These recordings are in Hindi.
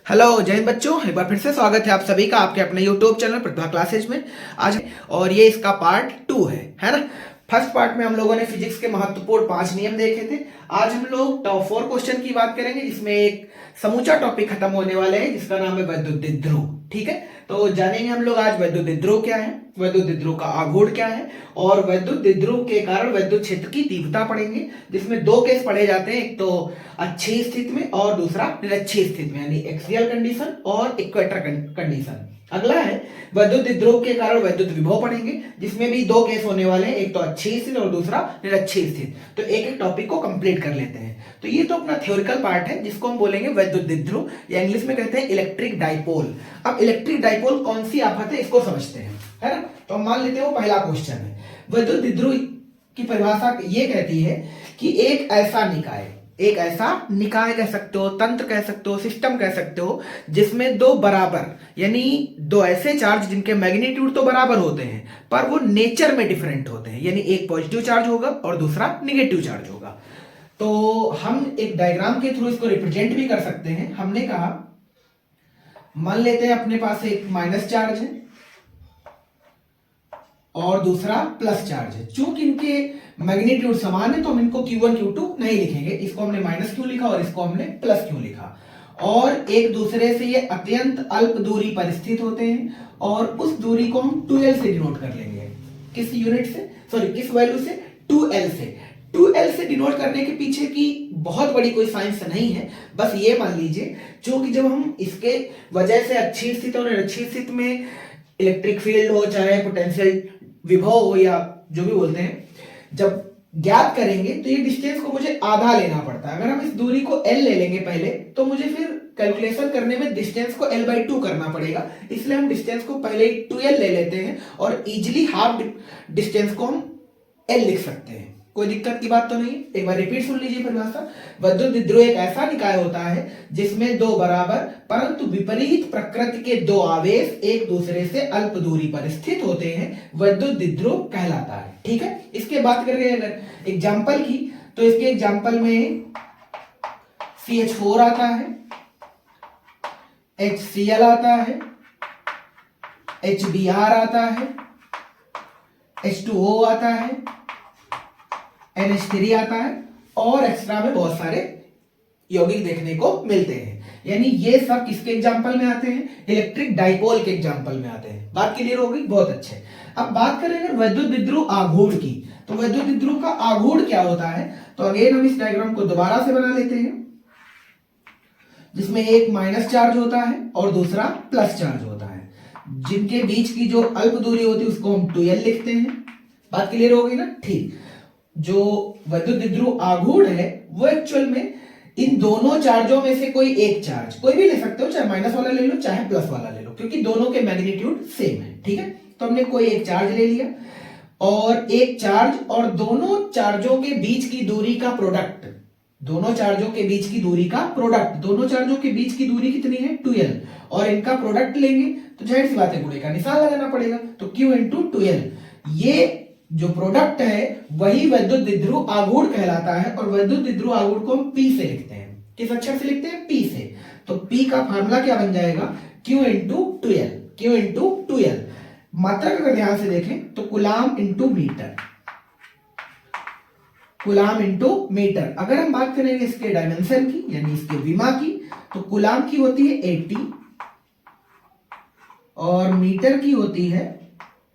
हेलो जय हिंद बच्चों, एक बार फिर से स्वागत है आप सभी का आपके अपने यूट्यूब चैनल प्रतिभा क्लासेज में। आज और ये इसका पार्ट 2 है ना। फर्स्ट पार्ट में हम लोगों ने फिजिक्स के महत्वपूर्ण 5 नियम देखे थे। आज हम लोग टॉप 4 क्वेश्चन की बात करेंगे, जिसमें एक समूचा टॉपिक खत्म होने वाला है जिसका नाम है वैद्युत ध्रुव। ठीक है, तो जानेंगे हम लोग आज वैद्युत ध्रुव क्या है, वैद्युत ध्रुव का आघूर्ण क्या है और वैद्युत ध्रुव के कारण वैद्युत क्षेत्र की तीव्रता पढ़ेंगे, जिसमें दो केस पढ़े जाते हैं, एक तो अच्छी स्थिति में और दूसरा निरक्षीय स्थिति में, यानी एक्सियल कंडीशन और इक्वेटर कंडीशन। अगला है वैद्युत ध्रुव के कारण वैद्युत विभव पढ़ेंगे, जिसमें भी दो केस होने वाले हैं, एक तो अच्छी स्थिति और दूसरा निरक्षीय स्थिति। तो एक एक टॉपिक को कंप्लीट कर लेते हैं। तो ये तो अपना थ्योरिकल पार्ट है जिसको हम बोलेंगे वैद्युत ध्रुव, या इंग्लिश में कहते हैं इलेक्ट्रिक डाइपोल। अब इलेक्ट्रिक डाइपोल कौन सी आफत है इसको समझते हैं, है ना। तो हम मान लेते हैं वो पहला क्वेश्चन है। वैद्युत ध्रुव की परिभाषा ये कहती है कि एक ऐसा निकाय कह सकते हो, तंत्र कह सकते हो, सिस्टम कह सकते हो, जिसमें दो बराबर यानी दो ऐसे चार्ज जिनके मैग्नीट्यूड तो बराबर होते हैं पर वो नेचर में डिफरेंट होते हैं, यानी एक पॉजिटिव चार्ज होगा और दूसरा निगेटिव चार्ज होगा। तो हम एक डायग्राम के थ्रू इसको रिप्रेजेंट भी कर सकते हैं। हमने कहा मान लेते हैं अपने पास एक माइनस चार्ज है और दूसरा प्लस चार्ज है। चूंकि इनके मैग्नीट्यूड समान है तो हम इनको Q1 Q2 नहीं लिखेंगे, इसको हमने माइनस क्यों लिखा और इसको हमने प्लस क्यों लिखा। और एक दूसरे से ये अत्यंत अल्प दूरी पर स्थित होते हैं और उस दूरी को हम 2L से डिनोट कर लेंगे। किस यूनिट से, सॉरी किस वैल्यू से, 2L से। 2L से डिनोट करने के पीछे की बहुत बड़ी कोई साइंस नहीं है, बस ये मान लीजिए क्योंकि जब हम इसके वजह से अच्छी स्थिति और निरक्षीय स्थिति में इलेक्ट्रिक फील्ड हो, चाहे पोटेंशियल विभव हो या जो भी बोलते हैं, जब ज्ञात करेंगे तो ये डिस्टेंस को मुझे आधा लेना पड़ता है। अगर हम इस दूरी को L ले लेंगे पहले तो मुझे फिर कैलकुलेशन करने में डिस्टेंस को L/2 करना पड़ेगा, इसलिए हम डिस्टेंस को पहले 2L ले लेते हैं और इजिली हाफ डिस्टेंस को हम L लिख सकते हैं। कोई दिक्कत की बात तो नहीं। एक बार रिपीट सुन लीजिए परिभाषा। वैद्युत ध्रुव एक ऐसा निकाय होता है जिसमें दो बराबर परंतु विपरीत प्रकृति के दो आवेश एक दूसरे से अल्प दूरी पर स्थित होते हैं, वैद्युत ध्रुव कहलाता है। ठीक है, इसके बात करेंगे अगर एग्जाम्पल की, तो इसके एग्जाम्पल में CH4 आता है, HCl आता है, HBr आता है, H2O आता है, NH3 आता है और एक्स्ट्रा में बहुत सारे यौगिक देखने को मिलते हैं। यानी ये सब किसके एग्जाम्पल में आते हैं, इलेक्ट्रिक डाइपोल के एग्जाम्पल में आते हैं। बात क्लियर हो गई, बहुत अच्छे। अब बात करें अगर वैद्युत ध्रुव आघूर्ण की, तो वैद्युत ध्रुव का आघूर्ण क्या होता है। तो अगेन हम इस डायग्राम को दोबारा से बना लेते हैं, जिसमें एक माइनस चार्ज होता है और दूसरा प्लस चार्ज होता है। जिनके बीच की जो अल्प दूरी होती है उसको हम 2L लिखते हैं। बात क्लियर हो गई ना। ठीक, जो वैद्युत ध्रुव आघूर्ण है वो एक्चुअल में इन दोनों चार्जों में से कोई एक चार्ज, कोई भी ले सकते हो, चाहे माइनस वाला ले लो चाहे प्लस वाला ले लो, क्योंकि दोनों के मैग्नीट्यूड सेम है। ठीक है, तो हमने कोई एक चार्ज ले लिया और एक चार्ज और दोनों चार्जों के बीच की दूरी का प्रोडक्ट, दोनों चार्जों के बीच की दूरी का प्रोडक्ट, दोनों चार्जों के बीच की दूरी कितनी है 2L, और इनका प्रोडक्ट लेंगे तो जाहिर सी बात है गुणे का निशान लगाना पड़ेगा, तो Q इंटू 2L। ये जो प्रोडक्ट है वही वैद्युत ध्रुव आघूर्ण कहलाता है और वैद्युत ध्रुव आघूर्ण को हम P से लिखते हैं। किस अक्षर से लिखते हैं, P से। तो P का फार्मूला क्या बन जाएगा, Q into 2L, Q into 2L। मात्रक अगर ध्यान से देखें तो coulomb into metre, coulomb into metre. अगर हम बात करेंगे इसके डायमेंशन की यानी इसके विमा की, तो कुलाम की होती है 80 और मीटर की होती है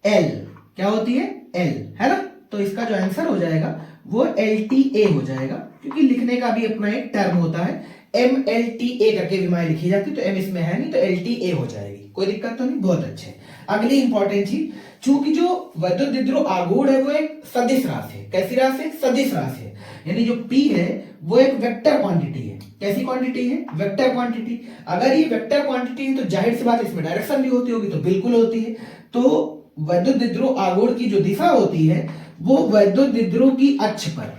L। क्या होती है, L, है ना। तो इसका जो आंसर हो जाएगा वो LTA हो जाएगा, क्योंकि लिखने का भी अपना एक टर्म होता है, MLTA करके विमाएं लिखी जाती, तो M इसमें है नहीं तो LTA हो जाएगी। कोई दिक्कत तो नहीं, बहुत अच्छे। अगली इंपॉर्टेंट चीज, चूंकि जो वैद्युत ध्रुव आघूर्ण है वो एक सदिश राशि है। कैसी राशि है, सदिश राशि है, यानी जो P है वो एक वेक्टर क्वांटिटी है। कैसी क्वांटिटी है, वेक्टर क्वांटिटी। अगर ये वेक्टर क्वांटिटी है तो जाहिर सी बात इसमें डायरेक्शन भी होती होगी, तो बिल्कुल होती है। तो वैद्युत ध्रुव आघूर्ण की जो दिशा होती है वो वैद्युत ध्रुव की अक्ष पर,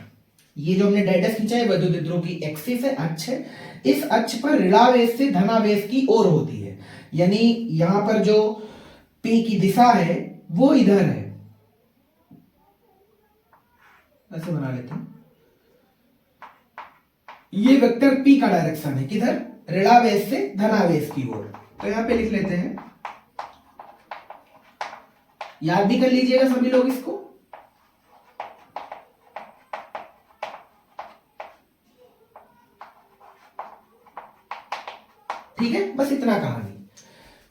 ये जो हमने डायरेक्ट खींचा है वैद्युत ध्रुव की एक्सिस है, अक्ष है, इस अक्ष पर ऋणावेश से धनावेश की ओर होती है। यानी यहां पर जो P की दिशा है वो इधर है, ऐसे बना लेते हैं। ये वेक्टर P का डायरेक्शन है, किधर, ऋणावेश से धनावेश की ओर। तो यहां पे लिख लेते हैं, याद भी कर लीजिएगा सभी लोग इसको। ठीक है, बस इतना कहानी।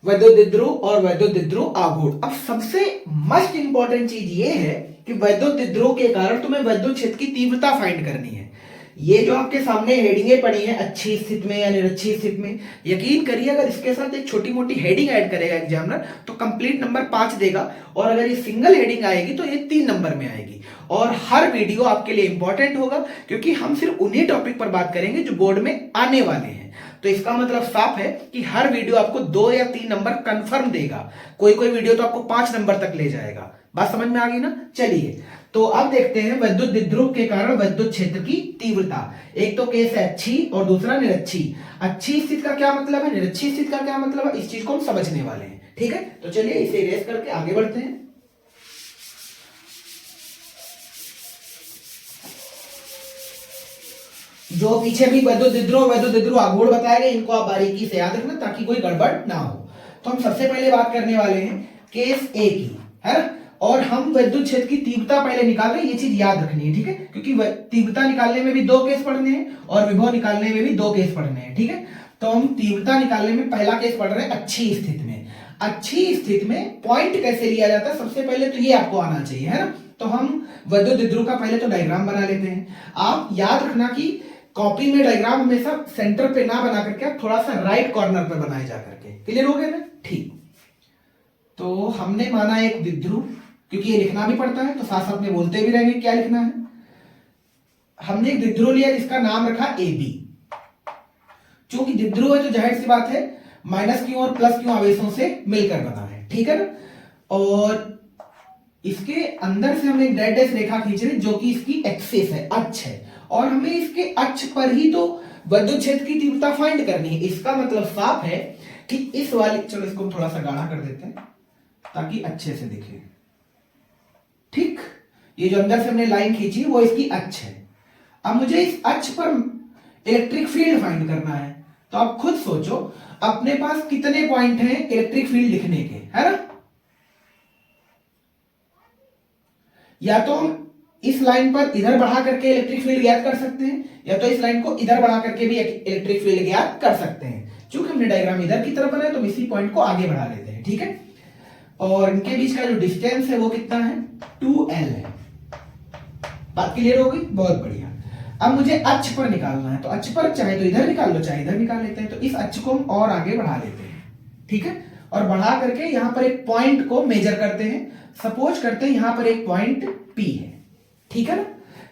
वैद्युत ध्रुव और वैद्युत ध्रुव आघूर्ण। अब सबसे मस्ट इंपॉर्टेंट चीज ये है कि वैद्युत ध्रुव के कारण तुम्हें वैद्युत क्षेत्र की तीव्रता फाइंड करनी है। ये जो आपके सामने हेडिंगें पड़ी हैं, अच्छी स्थिति में या निरक्षी स्थिति में, यकीन करिए अगर इसके साथ एक छोटी मोटी हेडिंग ऐड करेगा एग्जामिनर तो कंप्लीट नंबर 5 देगा, और अगर ये सिंगल हेडिंग आएगी तो ये 3 नंबर में आएगी। और हर वीडियो आपके लिए इंपॉर्टेंट होगा क्योंकि हम सिर्फ उन्हीं टॉपिक पर बात करेंगे जो बोर्ड में आने वाले हैं। तो इसका मतलब साफ है कि हर वीडियो आपको 2 या 3 नंबर कंफर्म देगा, कोई कोई वीडियो तो आपको 5 नंबर तक ले जाएगा। बात समझ में आ गई ना? चलिए तो अब देखते हैं वैद्युत द्विध्रुव के कारण वैद्युत क्षेत्र की तीव्रता। एक तो केस है अच्छी और दूसरा निरक्षी। अच्छी स्थिति का क्या मतलब है, निरक्षी स्थिति का क्या मतलब है, इस चीज को हम समझने वाले हैं। ठीक है, तो चलिए इसे इरेज करके आगे बढ़ते हैं। जो पीछे भी वैद्युत द्विध्रुव आघूर्ण बताया गया, इनको आप बारीकी से याद रखना ताकि कोई गड़बड़ ना हो। तो हम सबसे पहले बात करने वाले हैं केस ए की, है ना, और हम वैद्युत क्षेत्र की तीव्रता पहले निकाल रहे हैं, ये चीज याद रखनी है। ठीक है, क्योंकि तीव्रता निकालने में भी 2 केस पढ़ने हैं और विभव निकालने में भी 2 केस पढ़ने हैं। ठीक है, तो हम तीव्रता निकालने में पहला केस पढ़ रहे हैं अच्छी स्थिति में। अच्छी स्थिति में पॉइंट कैसे लिया जाता है, सबसे पहले तो ये आपको आना चाहिए, है ना। तो हम वैद्युत द्विध्रुव का पहले तो डायग्राम बना लेते हैं। आप याद रखना कि कॉपी में डायग्राम हमेशा सेंटर पे ना बना करके थोड़ा सा राइट कॉर्नर पे बनाए जा करके। क्लियर हो गया ना? ठीक, तो हमने माना एक द्विध्रुव, क्योंकि ये लिखना भी पड़ता है तो साथ साथ में बोलते भी रहेंगे क्या लिखना है। हमने एक द्विध्रुव लिया जिसका नाम रखा ए बी। चूंकि द्विध्रुव है तो जाहिर सी बात है माइनस क्यू और प्लस क्यू आवेशों से मिलकर बना है। ठीक है ना, और इसके अंदर से हमने एक डेड डैश रेखा खींच रहे जो कि इसकी एक्सिस है, अक्ष है, और हमें इसके अक्ष पर ही तो वैद्युत क्षेत्र की तीव्रता फाइंड करनी है। इसका मतलब साफ है कि इस वाली, चलो इसको थोड़ा सा गाढ़ा कर देते हैं ताकि अच्छे से दिखे। ठीक, ये जो अंदर से हमने लाइन खींची वो इसकी अक्ष है। अब मुझे इस अक्ष पर इलेक्ट्रिक फील्ड फाइंड करना है, तो आप खुद सोचो अपने पास कितने पॉइंट हैं इलेक्ट्रिक फील्ड लिखने के, है ना। या तो हम इस लाइन पर इधर बढ़ा करके इलेक्ट्रिक फील्ड ज्ञात कर सकते हैं, या तो इस लाइन को इधर बढ़ा करके भी इलेक्ट्रिक फील्ड ज्ञात कर सकते हैं। चूंकि हमने डायग्राम इधर की तरफ बनाया तो इसी पॉइंट को आगे बढ़ा लेते हैं। ठीक है, और इनके बीच का जो डिस्टेंस है वो कितना है, 2L है। बात क्लियर हो गई? बहुत बढ़िया। अब मुझे अक्ष पर निकालना है, तो अक्ष पर चाहे तो इधर निकाल लो चाहे इधर निकाल लेते हैं। तो इस अक्ष को हम और आगे बढ़ा लेते हैं। ठीक है, और बढ़ा करके यहां पर एक पॉइंट को मेजर करते हैं। सपोज करते हैं यहां पर एक पॉइंट P है। ठीक है ना,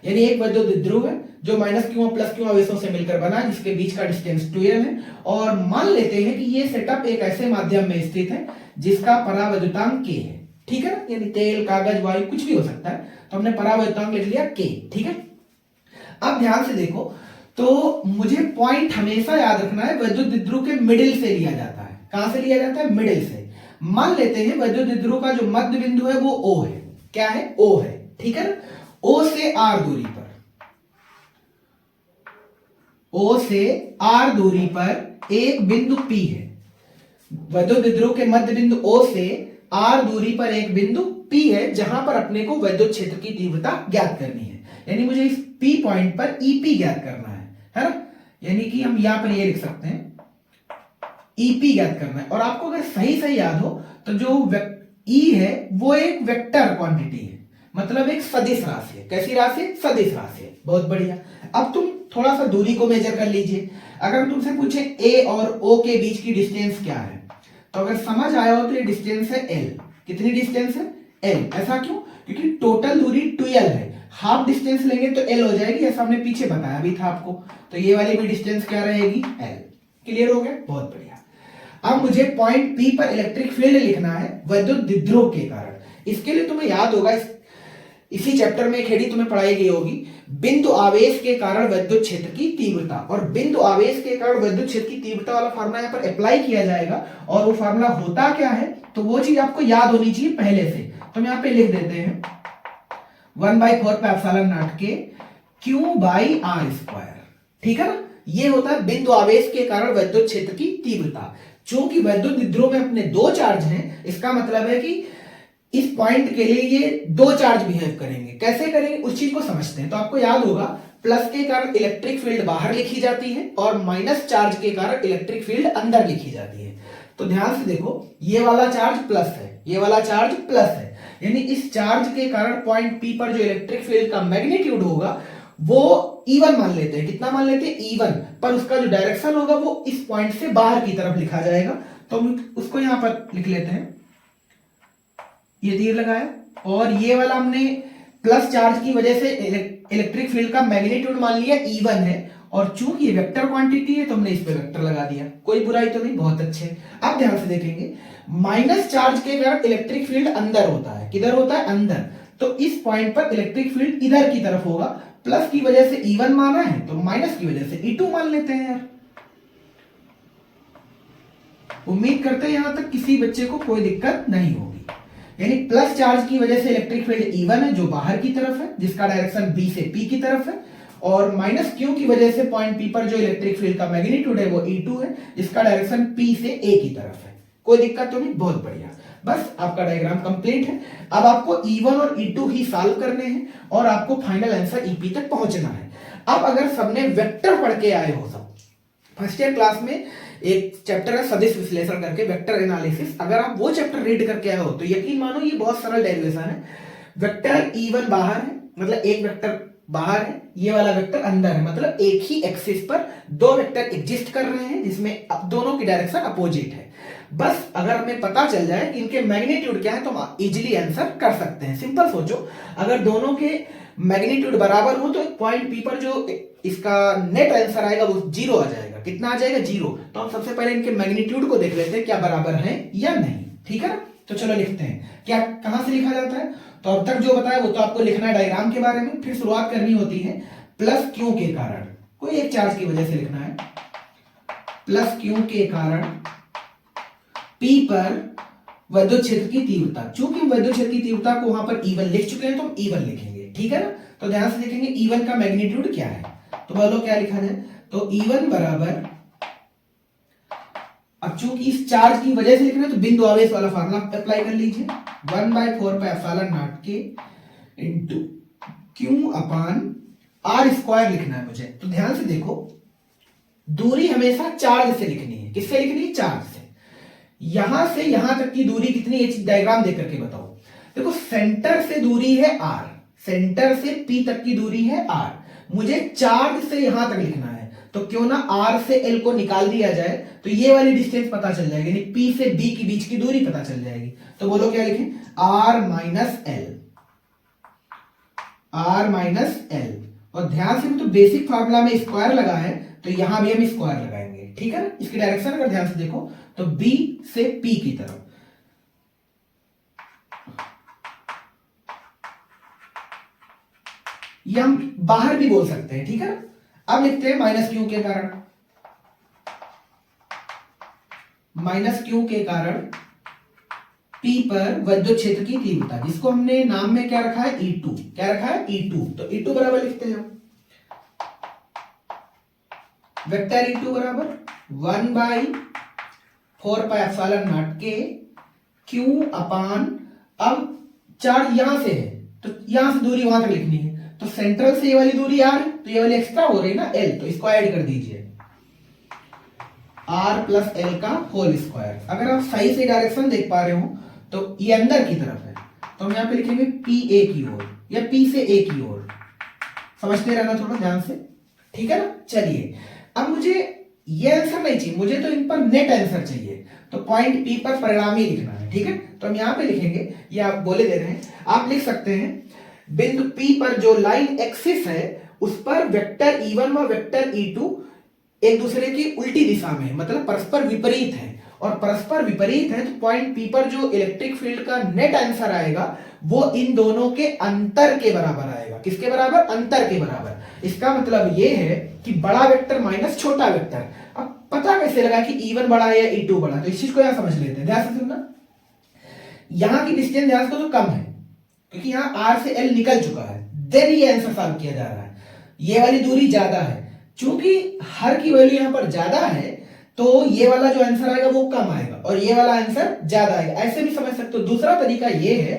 यानी एक वैद्युत द्विध्रुव है जो माइनस क्यू और प्लस क्यू आवेशों से मिलकर बना, जिसके बीच का डिस्टेंस 2L है। और मान लेते हैं कि ये सेटअप एक ऐसे माध्यम में स्थित है जिसका परावैद्युतांक K है। ठीक है ना, यानी तेल, कागज, वायु कुछ भी हो सकता है, तो हमने परावैद्युतांक लिख लिया K। ठीक है, अब ध्यान से देखो, तो मुझे पॉइंट हमेशा याद रखना है वैद्युत द्विध्रुव के मिडिल से लिया जाता है। कहां से लिया जाता है? मिडिल से। मान लेते हैं वैद्युत द्विध्रुव का जो मध्य बिंदु है वो O है। क्या है? O है। ठीक है ना, O से R दूरी पर, O से R दूरी पर एक बिंदु P है। वैद्युत द्विध्रुव के मध्य बिंदु O से R दूरी पर एक बिंदु P है जहां पर अपने को वैद्युत क्षेत्र की तीव्रता ज्ञात करनी है। यानी मुझे इस P पॉइंट पर EP ज्ञात करना है ना। यानी कि हम यहां पर ये लिख सकते हैं EP ज्ञात करना है। और आपको अगर सही सही याद हो तो जो E है वो एक वेक्टर क्वांटिटी है, मतलब एक सदिश राशि है। कैसी राशि? सदिश राशि है। बहुत बढ़िया। अब तुम थोड़ा सा दूरी को मेजर कर लीजिए। अगर तुमसे पूछे A और O के बीच की डिस्टेंस क्या है, तो अगर समझ आया हो तो ये डिस्टेंस है L। कितनी डिस्टेंस है? L। ऐसा क्यों? क्योंकि टोटल दूरी 2L है, हाफ डिस्टेंस लेंगे तो L हो जाएगी, ऐसा हमने पीछे बताया भी था आपको। तो ये वाली भी डिस्टेंस क्या रहेगी? L। क्लियर हो गया? बहुत बढ़िया। अब मुझे पॉइंट P पर इलेक्ट्रिक फील्ड लिखना है वैद्युत द्विध्रुव के कारण। इसके लिए तुम्हें याद होगा इसी चैप्टर में एक हेडिंग तुम्हें पढ़ाई गई होगी, बिंदु आवेश के कारण वैद्युत क्षेत्र की तीव्रता। और बिंदु आवेश के कारण वैद्युत क्षेत्र की तीव्रता वाला फार्मूला यहाँ पर अप्लाई किया जाएगा। और वो फार्मूला होता क्या है, तो वो चीज आपको याद होनी चाहिए पहले से। तो हम यहाँ पे लिख देते हैं 1/4 पे एप्सिलॉन नॉट के Q/R²। ठीक है ना, ये होता है बिंदु आवेश के कारण विद्युत क्षेत्र की तीव्रता। चूंकि विद्युत विद्रोह में अपने दो चार्ज हैं, इसका मतलब है कि इस पॉइंट के लिए ये दो चार्ज बिहेव करेंगे। कैसे करेंगे उस चीज को समझते हैं। तो आपको याद होगा प्लस के कारण इलेक्ट्रिक फील्ड बाहर लिखी जाती है और माइनस चार्ज के कारण इलेक्ट्रिक फील्ड अंदर लिखी जाती है। तो ध्यान से देखो, ये वाला चार्ज प्लस है, ये वाला चार्ज प्लस है, यानी इस चार्ज के कारण पॉइंट पी पर जो इलेक्ट्रिक फील्ड का मैग्नीट्यूड होगा वो E1 मान लेते हैं। कितना मान लेते हैं? E1, पर उसका जो डायरेक्शन होगा वो इस पॉइंट से बाहर की तरफ लिखा जाएगा। तो हम उसको यहां पर लिख लेते हैं, ये तीर लगाया, और ये वाला हमने प्लस चार्ज की वजह से इलेक्ट्रिक फील्ड का मैग्नीट्यूड मान लिया E1 है, और चूंकि ये वेक्टर क्वांटिटी है तो हमने इस पे वेक्टर लगा दिया। कोई बुराई तो नहीं, बहुत अच्छे। अब ध्यान से देखेंगे, माइनस चार्ज के कारण इलेक्ट्रिक फील्ड अंदर होता है। किधर होता है? अंदर। तो इस पॉइंट पर इलेक्ट्रिक फील्ड इधर की तरफ होगा। प्लस की वजह से E1 माना है तो माइनस की वजह से E2 मान लेते हैं यार। उम्मीद करते हैं यहां तक किसी बच्चे को कोई दिक्कत नहीं होगी। यानी प्लस चार्ज की वजह से इलेक्ट्रिक फील्ड E1 है जो बाहर की तरफ है, जिसका डायरेक्शन B से P की तरफ है, और माइनस Q की वजह से पॉइंट P पर जो इलेक्ट्रिक फील्ड का मैग्नीट्यूड है वो E2 है, जिसका डायरेक्शन P से A की तरफ है। कोई दिक्कत तो नहीं? बहुत बढ़िया। बस आपका डायग्राम कंप्लीट है। अब आपको E1 और E2 ही सॉल्व करने हैं और आपको फाइनल आंसर EP तक पहुंचना है। अब अगर सबने वेक्टर पढ़ के आए हो, सब फर्स्ट ईयर क्लास में एक चैप्टर है सदिश विश्लेषण करके, वेक्टर एनालिसिस, अगर आप वो चैप्टर रीड करके आए हो तो यकीन मानो ये बहुत सरल डेरिवेशन है। वेक्टर E1 बाहर है, मतलब एक वेक्टर बाहर है, ये वाला वेक्टर अंदर है, मतलब एक ही एक्सिस पर दो वेक्टर एग्जिस्ट कर रहे हैं जिसमें दोनों की डायरेक्शन अपोजिट है। बस अगर हमें पता चल जाए कि इनके मैग्नीट्यूड क्या है तो हम इजीली आंसर कर सकते हैं। सिंपल सोचो, अगर दोनों के मैग्नीट्यूड बराबर हो तो पॉइंट पी पर जो इसका नेट आंसर आएगा वो 0 आ जाएगा। कितना आ जाएगा? 0। तो हम सबसे पहले इनके मैग्नीट्यूड को देख लेते हैं क्या बराबर है या नहीं। ठीक है ना? तो चलो लिखते हैं। क्या कहां से लिखा जाता है? तो अब तक जो बताया वो तो आपको लिखना है डायग्राम के बारे में। फिर शुरुआत करनी होती है प्लस क्यू के कारण, कोई एक चार्ज की वजह से लिखना है। प्लस क्यू के कारण P पर विद्युत क्षेत्र की तीव्रता। चूंकि विद्युत क्षेत्र की तीव्रता को वहां पर E1 लिख चुके हैं तो हम E1 लिखेंगे। ठीक है ना? तो ध्यान से देखेंगे E1 का मैग्नीट्यूड क्या है। तो बोलो क्या लिखा जाए? तो E1 बराबर, अब चूंकि इस चार्ज की वजह से लिखना है तो बिंदु आवेश वाला फार्मूला अप्लाई कर लीजिए। 1/4πε0 के इंटू Q अपान R स्क्वायर लिखना है मुझे। तो ध्यान से देखो, दूरी हमेशा चार्ज से लिखनी है। किससे लिखनी है? चार्ज से। यहां से यहां तक की दूरी कितनी है? डायग्राम देख करके बताओ। देखो, सेंटर से दूरी है R, सेंटर से P तक की दूरी है R, मुझे चार्ज से यहां तक लिखना है। तो क्यों ना R से L को निकाल दिया जाए, तो ये वाली डिस्टेंस पता चल जाएगी, यानी P से B के बीच की दूरी पता चल जाएगी। तो बोलो क्या लिखें? R minus L, R minus L। और ध्यान से तो बेसिक फार्मूला में स्क्वायर लगा है तो यहां भी हम स्क्वायर लगाएंगे। ठीक है ना? इसकी डायरेक्शन अगर ध्यान से देखो तो B से P की तरफ, ये हम बाहर भी बोल सकते हैं। ठीक है ना? अब लिखते हैं माइनस क्यू के कारण, माइनस क्यू के कारण P पर विद्युत क्षेत्र की तीव्रता, जिसको हमने नाम में क्या रखा है? E2। क्या रखा है? E2। तो E2 बराबर लिखते हैं हम, वेक्टर E2 बराबर 1/4πε0 के Q अपान, अब चार्ज यहां से है तो यहां से दूरी वहां तक लिखनी है, तो सेंट्रल से ये वाली दूरी R है तो ये वाली एक्स्ट्रा हो रही है ना L, तो इसको ऐड कर दीजिए, R प्लस L का होल स्क्वायर। अगर आप सही से डायरेक्शन देख पा रहे हो तो ये अंदर की तरफ है, तो हम यहां पे लिखेंगे PA की ओर या P से A की ओर। समझते रहना थोड़ा ध्यान से। ठीक है ना? चलिए, अब मुझे ये आंसर नहीं चाहिए, मुझे तो इन पर नेट आंसर चाहिए। तो पॉइंट P पर परिणामी लिखना है। ठीक है? तो हम यहां पे लिखेंगे, ये आप बोले दे रहे हैं, आप लिख सकते हैं बिंदु P पर जो लाइन एक्सिस है उस पर वेक्टर E1 व वेक्टर E2 एक दूसरे की उल्टी दिशा में, मतलब परस्पर विपरीत है, और परस्पर विपरीत है तो पॉइंट P पर जो इलेक्ट्रिक फील्ड का नेट आंसर आएगा वो इन दोनों के अंतर के बराबर आएगा। किसके बराबर? अंतर के बराबर। इसका मतलब ये है कि बड़ा वेक्टर माइनस छोटा वेक्टर। अब पता कैसे लगा कि E1 बड़ा है या E2 बड़ा? तो इस चीज को यहां समझ लेते हैं, ध्यान से सुनना। यहां की डिस्टेंस ध्यान से तो कम है क्योंकि यहां R से L निकल चुका है, देन ये आंसर सॉल्व किया जा रहा है। ये वाली दूरी ज्यादा है, चूंकि हर की वैल्यू यहाँ पर ज्यादा है तो ये वाला जो आंसर आएगा वो कम आएगा और ये वाला आंसर ज्यादा आएगा, ऐसे भी समझ सकते हो। दूसरा तरीका ये है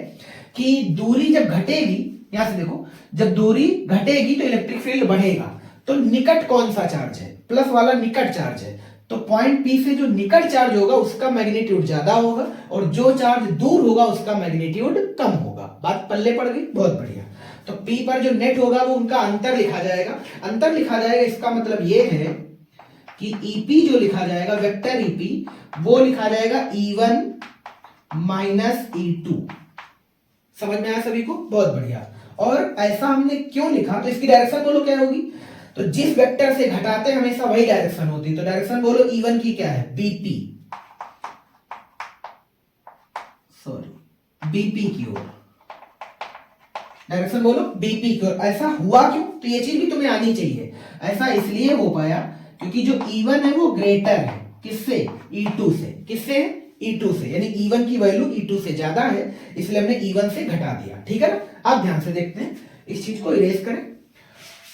कि दूरी जब घटेगी, यहां से देखो, जब दूरी घटेगी तो इलेक्ट्रिक फील्ड बढ़ेगा, तो निकट कौन सा चार्ज है, प्लस वाला निकट चार्ज है, तो पॉइंट पी से जो निकट चार्ज होगा उसका मैग्नीट्यूड ज्यादा होगा और जो चार्ज दूर होगा उसका मैग्नीट्यूड कम होगा। बात पल्ले पड़ गई, बहुत बढ़िया। तो पी पर जो नेट होगा वो उनका अंतर लिखा जाएगा, अंतर लिखा जाएगा, इसका मतलब ये है कि ईपी जो लिखा जाएगा, वेक्टर ईपी, वो लिखा जाएगा E1 माइनस E2। समझ में आया सभी को, बहुत बढ़िया। और ऐसा हमने क्यों लिखा, तो इसकी डायरेक्शन बोलो क्या होगी, तो जिस वेक्टर से घटाते हैं हमेशा वही डायरेक्शन होती है, तो डायरेक्शन बोलो E1 की क्या है, बीपी, सॉरी बीपी की ओर, डायरेक्शन बोलो बीपी की ओर। ऐसा हुआ क्यों, तो ये चीज भी तुम्हें आनी चाहिए। ऐसा इसलिए हो पाया क्योंकि जो E1 है वो ग्रेटर है किससे, E2 से, किससे, E2 से, यानी E1 की वैल्यू E2 से ज्यादा है, इसलिए हमने E1 से घटा दिया, ठीक है ना। अब ध्यान से देखते हैं, इस चीज को इरेज करें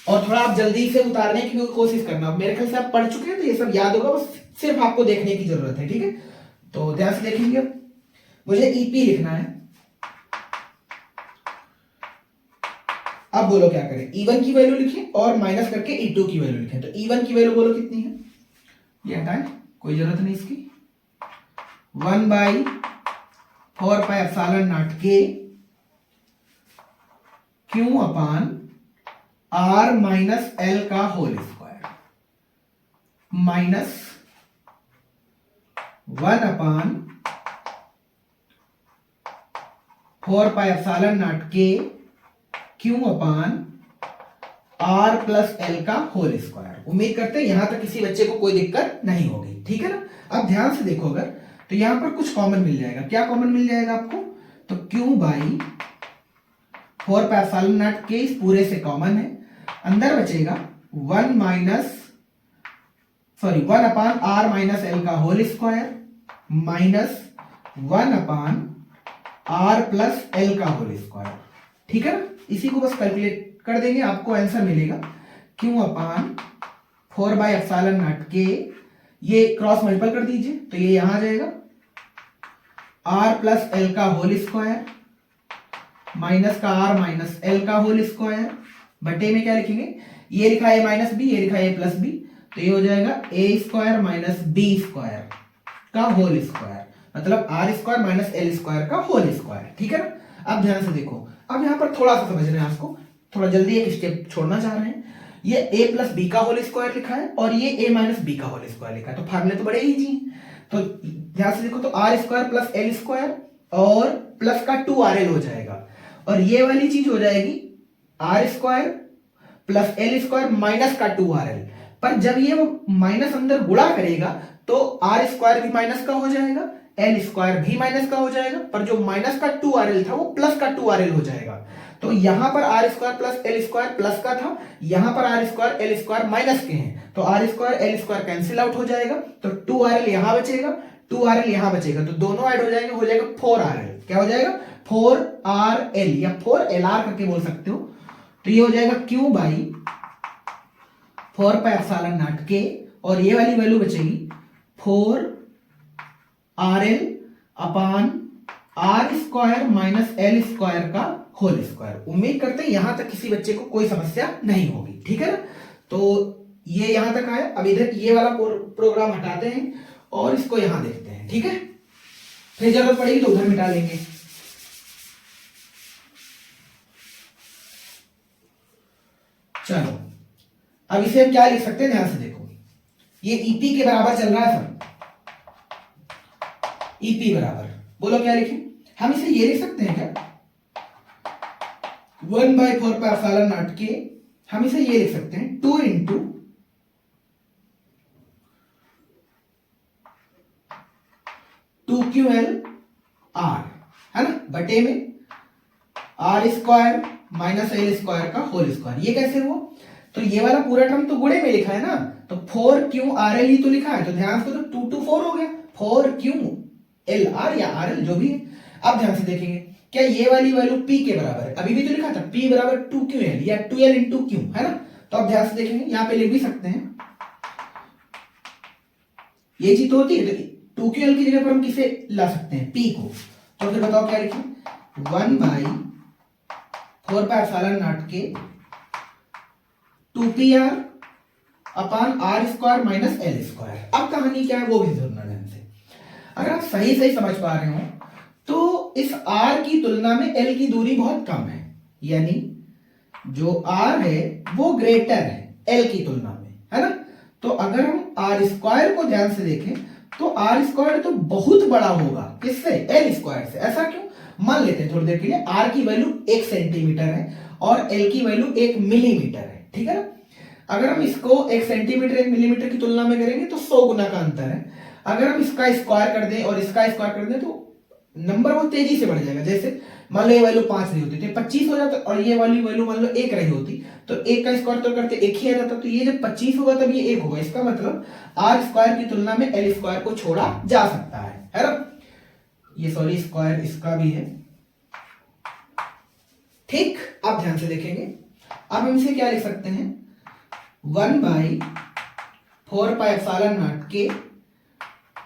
और थोड़ा आप जल्दी से उतारने की कोशिश करना। मेरे ख्याल से आप पढ़ चुके हैं तो ये सब याद होगा, बस सिर्फ आपको देखने की जरूरत है, ठीक है। तो ध्यान से देखेंगे, मुझे ईपी लिखना है। अब बोलो क्या करें, E1 की वैल्यू लिखें और माइनस करके E2 की वैल्यू लिखें। तो E1 की वैल्यू बोलो कितनी है, ये हटाएं, कोई जरूरत नहीं इसकी, 1/4πε0 के Q अपान R माइनस L का होल स्क्वायर माइनस 1/4πε0 के Q अपान R प्लस L का होल स्क्वायर। उम्मीद करते हैं यहां तक किसी बच्चे को कोई दिक्कत नहीं होगी, ठीक है ना। अब ध्यान से देखो, अगर तो यहां पर कुछ कॉमन मिल जाएगा, क्या कॉमन मिल जाएगा आपको, तो Q/4πε0 के इस पूरे से कॉमन है, अंदर बचेगा 1/R माइनस L का whole square minus 1/R plus L का होल स्क्वायर, ठीक है ना। इसी को बस कैलकुलेट कर देंगे, आपको आंसर मिलेगा Q/4/ε0 के, ये क्रॉस मल्टीपल कर दीजिए तो ये यहां आ जाएगा R प्लस L का होल स्क्वायर माइनस का R माइनस L का होल स्क्वायर, बटे में क्या लिखेंगे, ये लिखा है माइनस बी, ये लिखा है प्लस बी, तो ये हो जाएगा A² माइनस B² का होल स्क्वायर, मतलब R² माइनस L² का होल स्क्वायर, ठीक है ना। अब ध्यान से देखो, अब यहां पर थोड़ा सा समझना है आपको, थोड़ा जल्दी एक स्टेप छोड़ना चाह रहे हैं। ये A प्लस बी का होल स्क्वायर लिखा है और ये A माइनस बी का होल स्क्वायर लिखा है, तो फार्मूले तो बड़े इजी हैं। तो ध्यान से देखो, तो R² प्लस L² और प्लस का 2RL हो जाएगा, और ये वाली चीज हो जाएगी R² प्लस L² माइनस का 2RL। पर जब ये वो माइनस अंदर गुणा करेगा तो R² भी माइनस का हो जाएगा, L² भी माइनस का हो जाएगा, पर जो माइनस का 2RL था वो प्लस का 2RL हो जाएगा। तो यहां पर R² प्लस L² प्लस का था, यहां पर R² L² माइनस के हैं, तो R² L² कैंसिल आउट हो जाएगा, तो 2RL यहां बचेगा, 2RL यहां बचेगा, तो दोनों ऐड हो जाएंगे, हो जाएगा 4RL। क्या हो जाएगा, 4RL या 4LR करके बोल सकते हो। तो ये हो जाएगा Q/4πε0 के, और ये वाली वैल्यू बचेगी 4RL अपान R² माइनस L² का होल स्क्वायर। उम्मीद करते हैं यहां तक किसी बच्चे को कोई समस्या नहीं होगी, ठीक है ना। तो ये यहां तक आया, अब इधर ये वाला प्रोग्राम हटाते हैं और इसको यहां देखते हैं, ठीक है। फिर जरूरत पड़ेगी तो उधर मिटा लेंगे। चलो, अब इसे हम क्या लिख सकते हैं, ध्यान से देखो, ये ईपी के बराबर चल रहा है सब, ईपी बराबर, बोलो क्या लिखें, हम इसे ये लिख सकते हैं क्या, 1/4πε0 के, हम इसे ये लिख सकते हैं 2 × 2QLR, है ना, बटे में R² माइनस L² का होल स्क्वायर। ये कैसे हुआ, तो ये वाला पूरा टर्म तो गुणे में लिखा है ना, तो 4QRL ही तो लिखा है, तो ध्यान से, तो 2 to 4 हो गया, 4QLR या RL जो भी है। अब ध्यान से देखेंगे, क्या ये वाली वैल्यू P के बराबर है, अभी भी तो लिखा था P बराबर 2QL या 2L × Q, है ना, तो आप ध्यान से देखेंगे, यहाँ पे लिख भी सकते हैं, ये चीज तो होती है, तो 2QL की जगह पर हम किसे ला सकते हैं, P को। तो फिर बताओ क्या लिखें, 1/4πε0 के 2PR upon R² minus L²। अब कहानी क्या है वो भी सुनना ध्यान से। अगर आप सही सही समझ पा रहे हो तो इस R की तुलना में L की दूरी बहुत कम है, यानी जो R है वो ग्रेटर है L की तुलना में, है ना। तो अगर हम R² को ध्यान से देखें तो R² तो बहुत बड़ा होगा किससे, L² से। ऐसा क्यों, मान लेते हैं थोड़ी देर के लिए R की वैल्यू 1 सेंटीमीटर है और L की वैल्यू 1 मिलीमीटर है, ठीक है ना। अगर हम इसको 1 सेंटीमीटर 1 मिलीमीटर की तुलना में करेंगे तो 100 गुना का अंतर है। अगर हम इसका स्क्वायर कर दें और इसका स्क्वायर कर दें तो नंबर बहुत तेजी से बढ़ जाएगा। जैसे मान लो ये वैल्यू 5 रही होती तो 25 हो जाता, और ये वाली वैल्यू मान लो 1 रही होती तो 1 का स्क्वायर तो करते 1 ही आ जाता। तो ये जब 25 होगा तब ये 1 होगा। इसका मतलब R² की तुलना में L² को छोड़ा जा सकता है ना। ये सॉरी स्क्वायर इसका भी है, ठीक। आप ध्यान से देखेंगे, अब हम इसे क्या लिख सकते हैं, 1/4πε0 के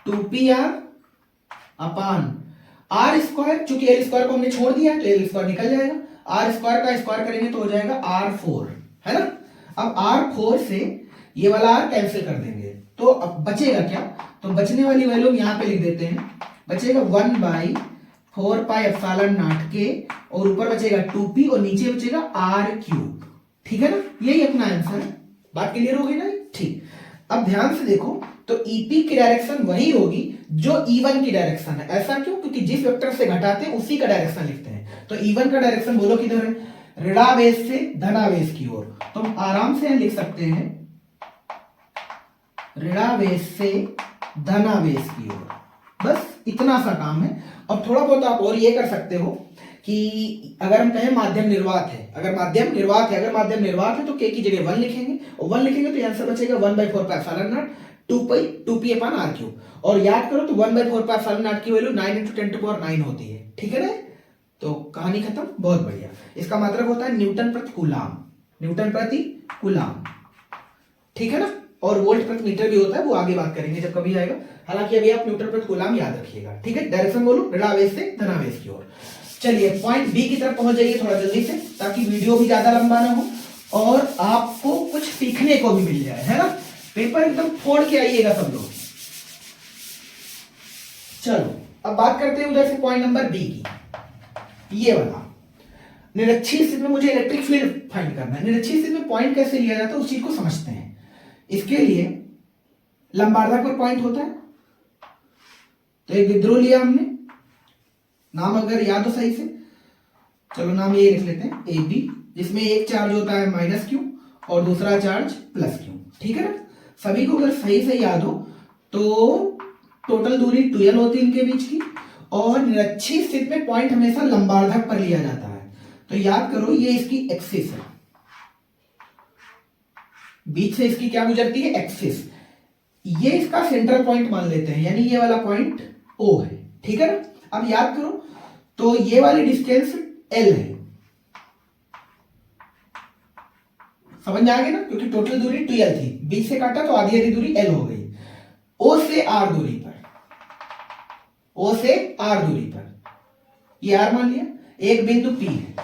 2PR अपॉन R², चूंकि L² को हमने छोड़ दिया तो L² निकल जाएगा, R² का स्क्वायर करेंगे तो हो जाएगा R4, है ना। अब R4 से ये वाला R कैंसिल कर देंगे तो अब बचेगा क्या, तो बचने वाली वैल्यू हम यहां पे लिख देते हैं, बचेगा 1/4πε0 के, और ऊपर बचेगा 2P और नीचे बचेगा R³, ठीक है ना। यही अपना आंसर है। बात क्लियर हो गई ना, ठीक। अब ध्यान से देखो तो EP की डायरेक्शन वही होगी जो E1 की डायरेक्शन है। ऐसा क्यों, क्योंकि जिस वेक्टर से घटाते हैं उसी का डायरेक्शन लिखते हैं। तो E1 का डायरेक्शन बोलो किधर है, ऋणावेश से धनावेश की ओर। तो हम आराम से लिख सकते हैं ऋणावेश से धनावेश की ओर, बस इतना सा काम है। और थोड़ा बहुत आप और ये कर सकते हो कि अगर हम कहें माध्यम निर्वात है, अगर माध्यम निर्वात है तो k की जगह 1 लिखेंगे, और 1 लिखेंगे तो आंसर बचेगा 1/4πε0 2p अपॉन R³। और याद करो तो 1/4πε0 की वैल्यू 9 × 10⁹ होती है, ठीक है ना। तो कहानी खत्म, बहुत बढ़िया। इसका मतलब होता है न्यूटन प्रति कूलाम, ठीक है ना। और वोल्ट प्रति मीटर भी होता है, वो आगे बात करेंगे जब कभी आएगा। हालांकि अभी आप न्यूटन प्रति कूलाम याद रखिएगा, ठीक है। डायरेक्शन बोलो, ऋणावेश से धनावेश की ओर। चलिए पॉइंट बी की तरफ पहुंच जाइए थोड़ा जल्दी से, ताकि वीडियो भी ज्यादा लंबा ना हो और आपको कुछ सीखने को भी मिल जाए, है ना। पेपर एकदम फोड़ के आइएगा सब लोग। चलो अब बात करते हैं उधर से पॉइंट नंबर बी की, ये वाला निरक्षीय स्थिति में मुझे इलेक्ट्रिक फील्ड फाइंड करना है। निरक्षीय स्थिति में पॉइंट कैसे लिया जाता है उस चीज को समझते हैं। इसके लिए लंबार्धक पर पॉइंट होता है, तो एक विद्रोह लिया हमने, नाम अगर याद हो सही से, चलो नाम ये लिख लेते हैं AB, जिसमें एक चार्ज होता है -Q और दूसरा चार्ज +Q, ठीक है ना। सभी को अगर सही से याद हो तो टोटल दूरी 2L होती है इनके बीच की, और निरक्षीय स्थिति में पॉइंट हमेशा लंबार्धक पर लिया जाता है। तो याद करो ये इसकी एक्सिस है, बीच से इसकी क्या गुजरती है, एक्सिस। ये इसका सेंट्रल पॉइंट मान लेते हैं, यानी ये वाला पॉइंट O है, ठीक है ना। अब याद करो तो ये वाली डिस्टेंस L है, समझ में आ गया ना, क्योंकि टोटल दूरी 2L थी, बीच से काटा तो आधी आधी दूरी L हो गई। O से R दूरी पर, ये R मान लिया, एक बिंदु P है,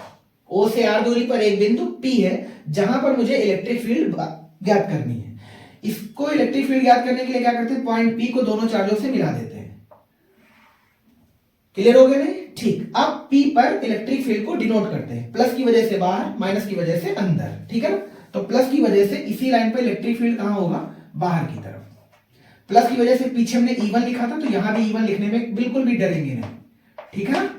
O से R दूरी पर एक बिंदु P है, जहां पर मुझे इलेक्ट्रिक फील्ड ज्ञात करनी है। इसको इलेक्ट्रिक फील्ड ज्ञात करने के लिए क्या करते हैं, पॉइंट P को दोनों चार्जों से मिला देते हैं। क्लियर हो गया नहीं, ठीक। अब P पर इलेक्ट्रिक फील्ड को डिनोट करते हैं, प्लस की वजह से बाहर, माइनस की वजह से अंदर, ठीक है ना। तो प्लस की वजह से इसी लाइन पर इलेक्ट्रिक फील्ड कहां होगा, बाहर की तरफ। प्लस की वजह से पीछे हमने E1 लिखा था, तो यहां भी E1 लिखने में बिल्कुल भी डरेंगे नहीं, ठीक है।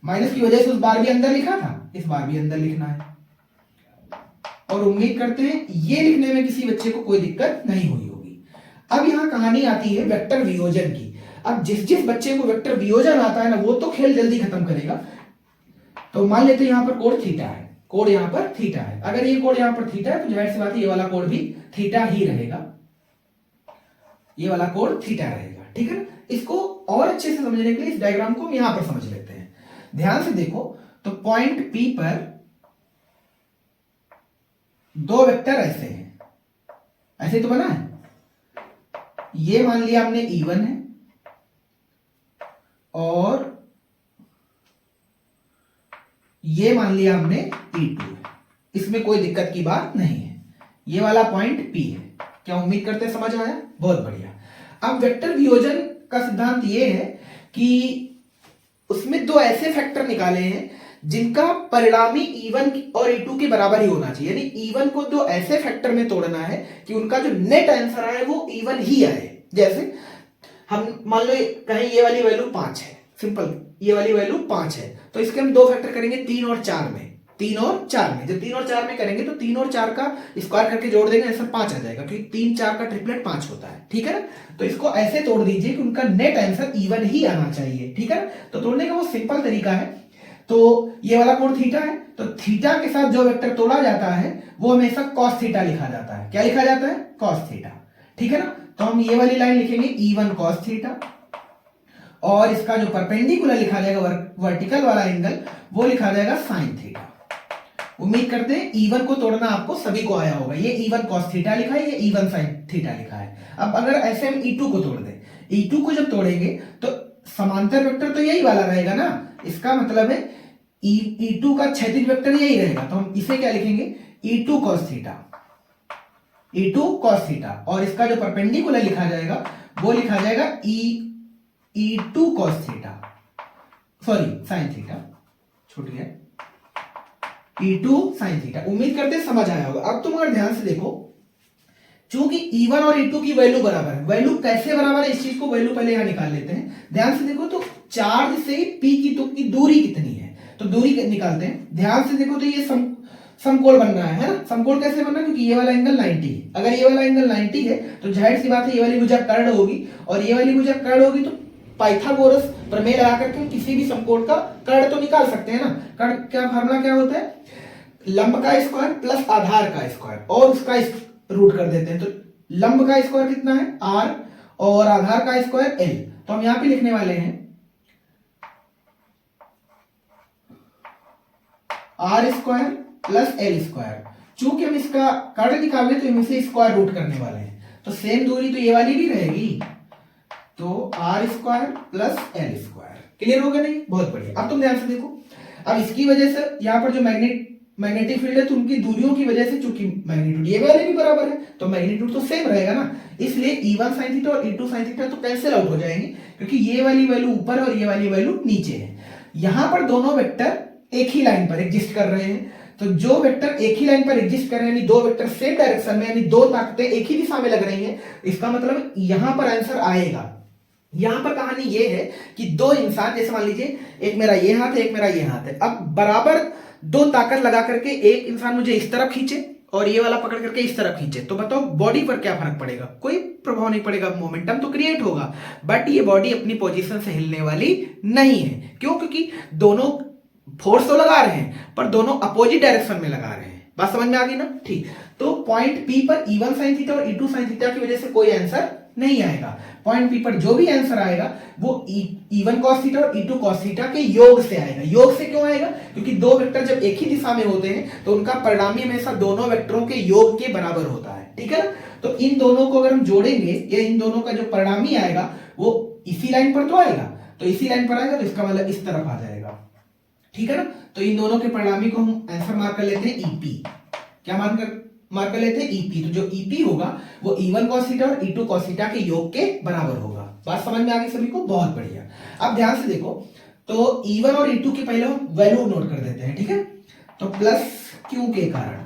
माइनस की वजह से उस बार भी अंदर लिखा था, इस बार भी अंदर लिखना है, और उम्मीद करते हैं ये लिखने में किसी बच्चे को कोई दिक्कत नहीं हुई होगी। अब यहां कहानी आती है वेक्टर वियोजन की। अब जिस बच्चे को वेक्टर वियोजन आता है ना, वो तो खेल जल्दी खत्म करेगा। तो मान लेते हैं यहां पर कोण थीटा है, कोण यहां पर थीटा है। अगर ये कोण यहां पर थीटा है तो जाहिर सी बात है ये वाला कोण भी थीटा ही रहेगा, ये वाला कोण थीटा रहेगा, ठीक है। इसको और अच्छे से समझने के लिए इस डायग्राम को हम यहां पर समझ लेते हैं। ध्यान से देखो तो पॉइंट P पर दो वेक्टर ऐसे हैं, ऐसे तो बना है, ये मान लिया हमने E1 है और ये मान लिया हमने E2 है। इसमें कोई दिक्कत की बात नहीं है। ये वाला पॉइंट P है। क्या उम्मीद करते हैं समझ आया? बहुत बढ़िया। अब वेक्टर वियोजन का सिद्धांत ये है कि उसमें दो ऐसे फैक्टर निकाले हैं जिनका परिणामी E1 और E2 के बराबर ही होना चाहिए, यानी E1 को दो ऐसे फैक्टर में तोड़ना है कि उनका जो नेट आंसर आए वो E1 ही आए। जैसे हम मान लो कहें ये वाली वैल्यू 5 है, सिंपल, ये वाली वैल्यू 5 है, तो इसके हम दो फैक्टर करेंगे 3 और 4 में। 3 और 4 में, जब 3 और 4 में करेंगे तो 3 और 4 का स्क्वायर करके जोड़ देंगे, आंसर 5 आ जाएगा, क्योंकि 3 4 का ट्रिपलेट 5 होता है। ठीक है ना? तो इसको ऐसे तोड़ दीजिए कि उनका नेट आंसर E1 ही आना चाहिए। ठीक है? तो तोड़ने का वो सिंपल तरीका है। तो ये वाला कोण थीटा है, तो थीटा के साथ जो वेक्टर तोड़ा जाता है वो हमेशा कॉस थीटा लिखा जाता है। क्या लिखा जाता है? Cos theta. ठीक है ना? तो हम ये वाली लाइन लिखेंगे E1 कॉस थीटा, और इसका जो परपेंडिकुलर लिखा जाएगा वर्टिकल वाला एंगल वो लिखा जाएगा साइन थीटा। उम्मीद करते हैं E1 को तोड़ना आपको सभी को आया होगा। ये E1 cos थीटा लिखा है, ये E1 sin थीटा लिखा है। अब अगर ऐसे हम E2 को तोड़ दें, E2 को जब तोड़ेंगे तो समांतर वेक्टर तो यही वाला रहेगा ना, इसका मतलब है E2 का क्षैतिज वेक्टर यही रहेगा, तो हम इसे क्या लिखेंगे? E2 cos theta, E2 cos theta, और इसका जो परपेंडिकुलर लिखा जाएगा वो लिखा जाएगा E2 cos theta, sorry sin theta, छूट गया, E2 sin थीटा। उम्मीद करते हैं समझ आया होगा। अब तुम अगर ध्यान से देखो, चूंकि E1 और E2 की वैल्यू बराबर है, वैल्यू कैसे बराबर है इस चीज को वैल्यू पहले यहां निकाल लेते हैं। ध्यान से देखो तो चार्ज से P की दूरी कितनी है, तो दूरी निकालते हैं। ध्यान से देखो तो ये समकोण बन रहा है ना? समकोण कैसे बन रहा है? क्योंकि ये वाला एंगल 90 है। अगर ये वाला एंगल 90 है तो जाहिर सी बात है ये वाली भुजा कर्ण होगी, और ये वाली भुजा कर्ण होगी, तो पाइथागोरस प्रमेय लगा करके हम किसी भी समकोण का कर्ण तो निकाल सकते हैं ना। कर्ण क्या फार्मूला क्या होता है? लंब का स्क्वायर प्लस आधार का स्क्वायर, और उसका रूट कर देते हैं। तो लंब का स्क्वायर कितना है? r, और आधार का स्क्वायर l। तो हम यहां पे लिखने वाले हैं r square plus l square. चूंकि हम इसका कर्ण निकाल रहे तो हम इसे स्क्वायर रूट करने वाले हैं, तो सेम दूरी तो ये वाली भी रहेगी, तो r square plus l square. Clear होगा नहीं? बहुत बढ़िया। अब तुम ध्यान से देखो, अब इसकी वजह से यहां पर जो मैग्नेटिक फील्ड है, तो उनकी दूरियों की वजह से चूंकि मैग्नीट्यूड ये वाले भी बराबर है तो मैग्नीट्यूड तो सेम रहेगा ना, इसलिए E1 sin थीटा और E2 sin थीटा तो कैंसिल आउट हो जाएंगे, क्योंकि ये वाली वैल्यू ऊपर और ये वाली वैल्यू नीचे है। यहां पर दोनों वेक्टर एक ही लाइन पर एग्जिस्ट कर रहे हैं, तो जो वेक्टर एक ही लाइन पर एग्जिस्ट कर रहे हैं, यानी दो वेक्टर सेम डायरेक्शन में, यानी दो ताकतें एक ही दिशा में लग रही हैं, इसका मतलब यहां पर आंसर आएगा। यहां पर कहानी ये है कि दो इंसान, जैसे मान लीजिए एक मेरा ये हाथ है, एक मेरा ये हाथ है, अब बराबर दो ताकत लगा करके एक इंसान मुझे इस तरफ खींचे और ये वाला पकड़ करके इस तरफ खींचे, तो बताओ बॉडी पर क्या फर्क पड़ेगा? कोई प्रभाव नहीं पड़ेगा, मोमेंटम तो क्रिएट होगा, बट ये बॉडी अपनी पोजीशन से हिलने वाली नहीं है। क्यों? क्योंकि दोनों फोर्स तो लगा रहे हैं पर दोनों अपोजिट डायरेक्शन में लगा रहे हैं। बात समझ में आ गई ना? ठीक। तो पॉइंट P पर E1 sin थीटा और E2 sin थीटा की वजह से कोई आंसर नहीं आएगा। पॉइंट P पर जो भी आंसर आएगा वो E1 cos थीटा और E2 cos थीटा के योग से आएगा। योग से क्यों आएगा? क्योंकि दो वेक्टर जब एक ही दिशा में होते हैं तो उनका परिणामी हमेशा दोनों वेक्टरों के योग के बराबर होता है। ठीक है ना? तो इन दोनों को अगर हम जोड़ेंगे या इन दोनों का जो परिणामी आएगा वो इसी लाइन पर तो आएगा, तो इसी लाइन पर आएगा, तो इसका मतलब इस तरफ आ जाएगा। ठीक है ना? तो इन दोनों के परिणामी को हम आंसर मार्क कर लेते हैं EP। क्या मार्क कर लेते हैं? EP। तो जो EP होगा वो E1 cos थीटा और E2 cos थीटा के योग के बराबर होगा। बात समझ में आ गई सभी को? बहुत बढ़िया। अब ध्यान से देखो, तो E1 और E2 की पहले हम वैल्यू नोट कर देते हैं। ठीक है? तो प्लस Q के कारण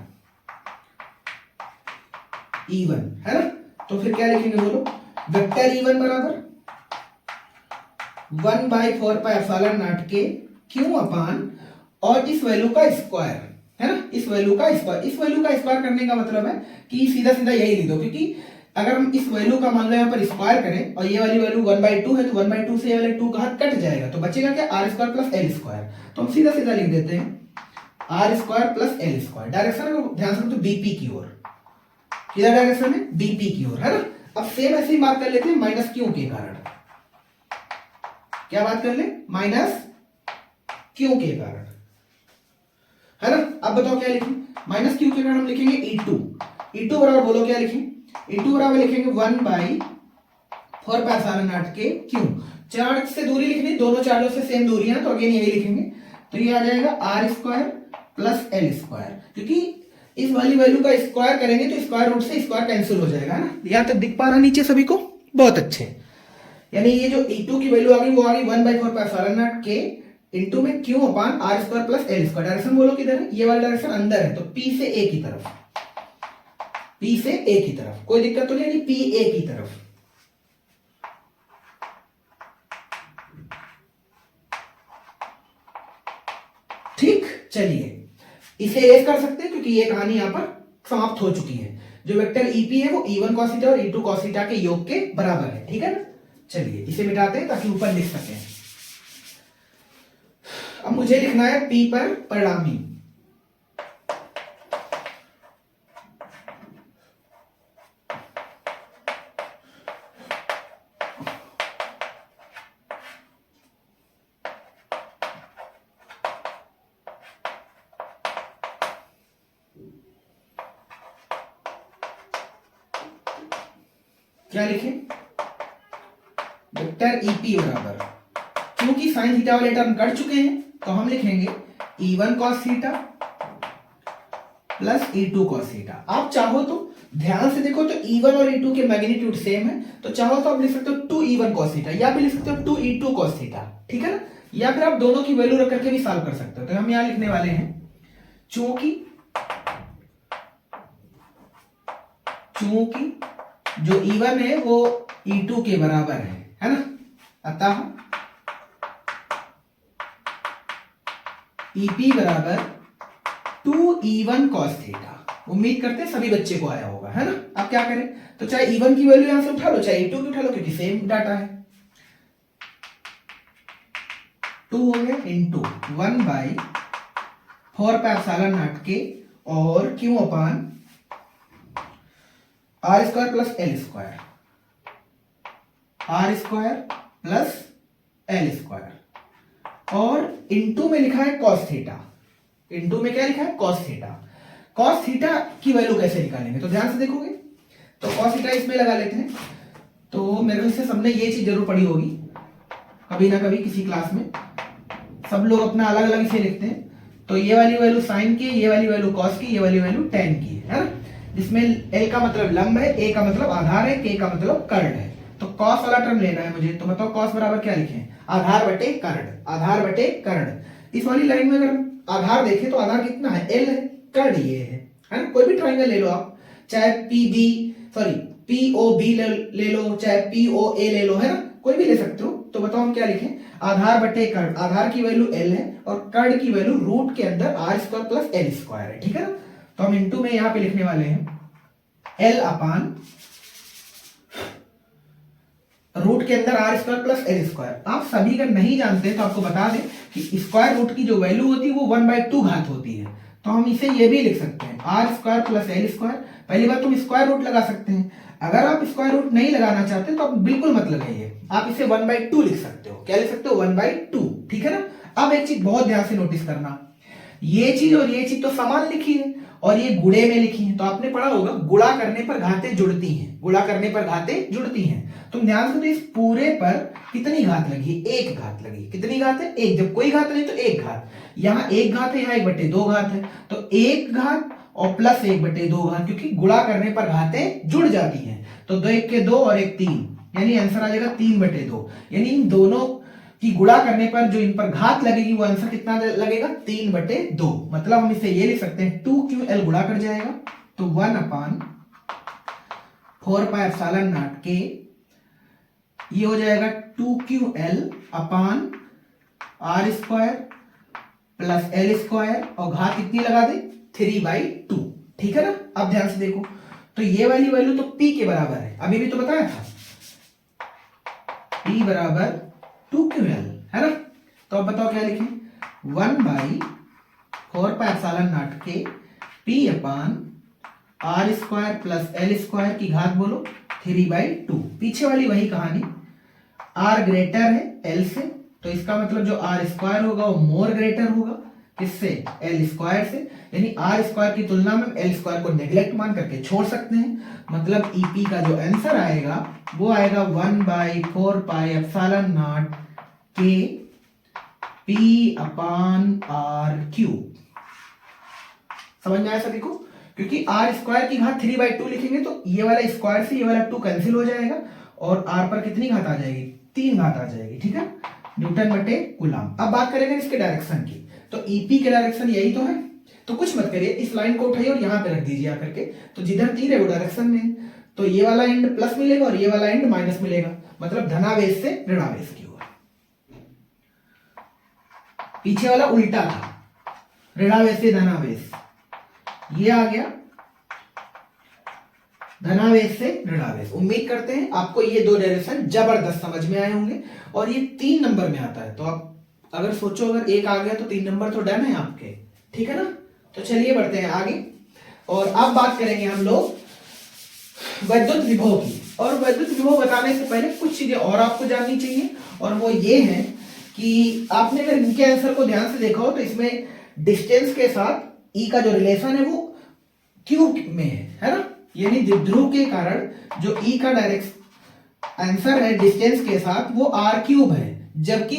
E1 है ना, तो फिर क्या लिखेंगे बोलो? वेक्टर E1 बराबर 1/4πε0 के Q अपान और इस वैल्यू का स्क्वायर है ना, इस वैल्यू का स्क्वायर। इस वैल्यू का स्क्वायर करने का मतलब है कि सीधा सीधा यही लिख दो, क्योंकि अगर हम इस वैल्यू का मान लो यहाँ पर स्क्वायर करें और ये वाली वैल्यू 1/2 है, तो 1/2 से ये वाले 2 का हाथ कट जाएगा, तो बचेगा क्या? r square plus l square. तो हम सीधा सीधा लिख देते हैं r square plus l square. Direction को ध्यान से तो BP की ओर, किधर डायरेक्शन है? BP की ओर, है ना। अब सेम ऐसे ही मार्क कर लेते हैं माइनस Q के कारण। क्या बात कर ले? माइनस Q के कारण, है ना। अब बताओ क्या लिखें? माइनस क्यू के कारण हम लिखेंगे E2। E2 बराबर बोलो क्या लिखेंगे, E2 बराबर लिखेंगे 1/4 के क्यू। चार्ज से दूरी लिखनी, दोनों चार्जों से सेम दूरी है तो अगेन यही लिखेंगे, तो ये आ जाएगा R² प्लस L², क्योंकि इस वाली वैल्यू का स्क्वायर करेंगे तो स्क्वायर रूट से स्क्वायर कैंसिल हो जाएगा ना। यहाँ तक दिख पा रहा नीचे सभी को, बहुत अच्छे। यानी ये जो E2 की वैल्यू आ गई वो आ गई 1/4 के इंटू में क्यू अपान R² प्लस L²। डायरेक्शन बोलो किधर है, ये वाला डायरेक्शन अंदर है तो P से A की तरफ, P से A की तरफ, कोई दिक्कत तो नहीं, PA की तरफ। ठीक, चलिए इसे इरेज कर सकते हैं क्योंकि ये कहानी यहां पर समाप्त हो चुकी है। जो वेक्टर EP है वो E1 cos थीटा और E2 cos थीटा के योग के बराबर है, ठीक है ना। चलिए इसे मिटाते हैं ताकि ऊपर लिख सकें। अब मुझे लिखना है P पर परिणामी। क्या लिखें, वेक्टर EP बराबर, क्योंकि साइन थीटा वाले टर्म कट चुके हैं तो हम लिखेंगे E1 cos theta plus E2 cos theta. आप चाहो तो ध्यान से देखो तो E1 और E2 के मैग्नीट्यूड सेम है, तो चाहो तो आप लिख सकते हो 2E1 cos थीटा या भी लिख सकते हो 2E2 cos थीटा, ठीक है ना। या फिर आप दोनों की वैल्यू रख करके भी सॉल्व कर सकते हो। तो हम यहां लिखने वाले हैं चूंकि जो E1 है वो E2 के बराबर है ना, अतः EP बराबर 2E1 cos थीटा। उम्मीद करते हैं सभी बच्चे को आया होगा, है ना। अब क्या करें, तो चाहे E1 की वैल्यू यहां से उठा लो, चाहे E2 की उठा लो, क्योंकि सेम डाटा है। 2 हो गया इंटू 1/4 के और क्यू अपान R² plus L², R² plus L² और इंटू में लिखा है cos थीटा। इंटू में क्या लिखा है, cos थीटा। cos थीटा की वैल्यू कैसे निकालेंगे, तो ध्यान से देखोगे तो cos थीटा इसमें लगा लेते हैं। तो मेरे ख्याल से सबने ये चीज जरूर पढ़ी होगी कभी ना कभी किसी क्लास में, सब लोग अपना अलग अलग इसे लिखते हैं। तो ये वाली वैल्यू साइन की, ये वाली वैल्यू cos की, ये वाली वैल्यू tan की है ना, जिसमें L का मतलब लंब है, A का मतलब आधार है, K का मतलब कर्ण है। तो cos वाला टर्म लेना है मुझे, तो बताओ cos बराबर क्या लिखें, आधार बटे कर्ण, आधार बटे कर्ण। इस वाली लाइन में अगर आधार देखें तो आधार कितना है, L है, कर्ण ये है ना। कोई भी ट्राइंगल ले लो आप, चाहे POB ले लो, चाहे POA ले लो, है ना, कोई भी ले सकते हो। तो बताओ हम क्या लिखें, आधार बटे कर्ण। आधार की वैल्यू L है और कर्ण की वैल्यू रूट के अंदर R² प्लस L² है, ठीक है ना। तो हम इंटू में यहां पे लिखने वाले हैं L अपान रूट के अंदर R² प्लस L²। आप सभी अगर नहीं जानते तो आपको बता दें कि स्क्वायर रूट की जो वैल्यू होती है वो 1/2 घात होती है। तो हम इसे ये भी लिख सकते हैं R² प्लस L²। पहली बार तुम स्क्वायर रूट लगा सकते हैं, अगर आप स्क्वायर रूट नहीं लगाना चाहते तो आप बिल्कुल मत लगाइए, आप इसे 1/2 लिख सकते हो। क्या लिख सकते हो, 1/2, ठीक है ना। अब एक चीज बहुत ध्यान से नोटिस करना, ये चीज और ये चीज तो समान लिखी है और ये गुणे में लिखी है। तो आपने पढ़ा होगा गुणा करने पर घातें जुड़ती हैं, गुणा करने पर घातें जुड़ती हैं। तुम ध्यान से तो इस पूरे पर कितनी घात लगी, एक घात लगी। कितनी घात है, एक। जब कोई घात नहीं तो एक घात, यहाँ एक घात है, यहाँ 1/2 घात है, तो एक घात और प्लस 1/2 घात, क्योंकि गुणा करने पर घातें जुड़ जाती हैं। तो 2 1 के 2 और 1 3, यानी आंसर आ जाएगा 3/2। यानी इन दोनों की गुणा करने पर जो इन पर घात लगेगी वो आंसर कितना लगेगा, 3/2। मतलब हम इसे ये लिख सकते हैं 2QL गुणा कर जाएगा तो 1/4 के ये हो जाएगा 2QL अपान R² प्लस L² और घात कितनी लगा दे, 3/2, ठीक है ना। अब ध्यान से देखो तो ये वाली वैल्यू तो P के बराबर है, अभी भी तो बताया था P बराबर 2QL, है ना। तो अब बताओ क्या लिखें, 1/4 के P अपान R² प्लस L² की घात बोलो 3/2। पीछे वाली वही कहानी, R ग्रेटर है L से, तो इसका मतलब जो R² होगा वो मोर ग्रेटर होगा, किससे? एल स्क्वायर से। यानी आर स्क्वायर की तुलना में एल स्क्वायर को नेग्लेक्ट मान करके छोड़ सकते हैं। मतलब ईपी का जो आंसर आएगा वो आएगा 1/4πε0 के पी अपान आर क्यूब। समझ में आया सभी को? क्योंकि आर स्क्वायर की घात 3/2 लिखेंगे तो ये वाला स्क्वायर से ये वाला 2 कैंसिल हो जाएगा और आर पर कितनी घात आ जाएगी? 3 घात आ जाएगी। ठीक है, न्यूटन बटे कूलम। अब बात करेंगे इसके डायरेक्शन की। तो ईपी के डायरेक्शन यही तो है, तो कुछ मत करिए, इस लाइन को उठाइए और यहां पे रख दीजिए आकर के। तो जिधर तीर है वो डायरेक्शन में है, तो ये वाला एंड प्लस मिलेगा और ये वाला एंड माइनस मिलेगा। मतलब धनावेश से ऋणावेश की ओर। पीछे वाला उल्टा था, ऋणावेश से धनावेश, ये आ गया धनावेश से ऋणावेश। उम्मीद करते हैं आपको ये दो डायरेक्शन जबरदस्त समझ में आए होंगे। और ये 3 नंबर में आता है, तो आप अगर सोचो अगर एक आ गया तो 3 नंबर तो डन है आपके। ठीक है ना? तो चलिए बढ़ते हैं आगे। और अब बात करेंगे हम लोग वैद्युत विभव की। और वैद्युत विभव बताने से पहले कुछ चीजें और आपको जाननी चाहिए, और वो ये है कि आपने अगर इनके आंसर को ध्यान से देखा हो तो इसमें डिस्टेंस के साथ ई का जो रिलेशन है वो क्यूब में है ना? यानी द्विध्रुव के कारण जो ई का डायरेक्ट आंसर है डिस्टेंस के साथ वो आर क्यूब है, जबकि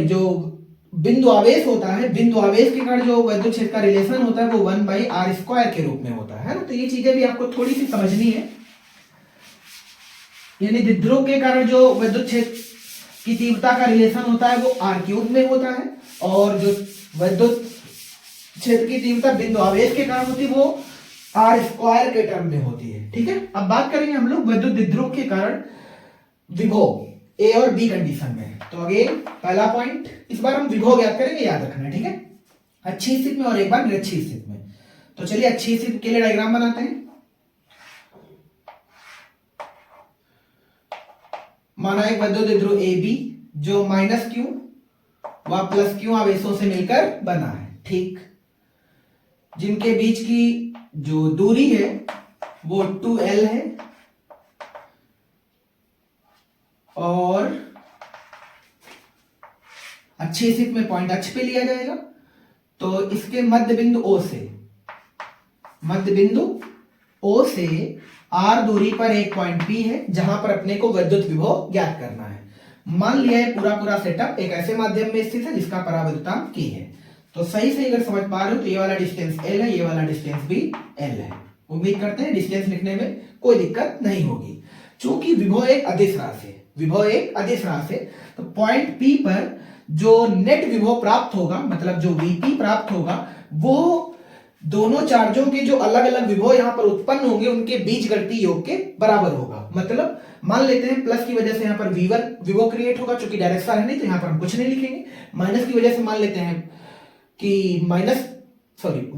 जो बिंदु आवेश होता है, बिंदु आवेश के कारण जो विद्युत क्षेत्र का रिलेशन होता है वो 1/r² के रूप में होता है ना? तो ये चीजें भी आपको थोड़ी सी समझनी है। यानी द्विध्रुव के कारण जो विद्युत क्षेत्र की तीव्रता का रिलेशन होता है वो r³ में होता है, और जो विद्युत क्षेत्र की तीव्रता बिंदु आवेश के कारण होती है वो r² के टर्म में होती है। ठीक है, अब बात करेंगे हम लोग विद्युत द्विध्रुव के कारण विभव ए और बी कंडीशन में। तो अगेन पहला पॉइंट, इस बार हम विभव ज्ञात करेंगे, याद रखना है। ठीक है, अच्छी स्थिति में और एक बार निरक्षी स्थिति में। तो चलिए अच्छी स्थिति के लिए डायग्राम बनाते हैं। माना एक विद्युत द्विध्रुव ए बी जो -q व +q आवेशों से मिलकर बना है। ठीक, जिनके बीच की जो दूरी है वो 2l है, और अच्छी स्थिति में पॉइंट अक्ष पे लिया जाएगा। तो इसके मध्य बिंदु O से R दूरी पर एक पॉइंट P है जहां पर अपने को विद्युत विभव ज्ञात करना है। मान लिया है पूरा सेटअप एक ऐसे माध्यम में स्थित है जिसका पराविद्युतांक K है। तो सही अगर समझ पा रहे हो तो ये वाला डिस्टेंस L है, ये वाला डिस्टेंस भी L है। उम्मीद करते हैं डिस्टेंस लिखने में कोई दिक्कत नहीं होगी। चूंकि विभव एक अदिश राशि है, तो पॉइंट P पर जो नेट विभव प्राप्त होगा, मतलब जो Vp प्राप्त होगा, वो दोनों चार्जों के जो अलग अलग विभव यहां पर उत्पन्न होंगे उनके बीजगणितीय योग के बराबर होगा। मतलब मान लेते हैं प्लस की वजह से यहां पर V1 विभव क्रिएट होगा, चूंकि डायरेक्शन है नहीं तो यहां पर हम कुछ नहीं लिखेंगे। माइनस की वजह से मान लेते हैं कि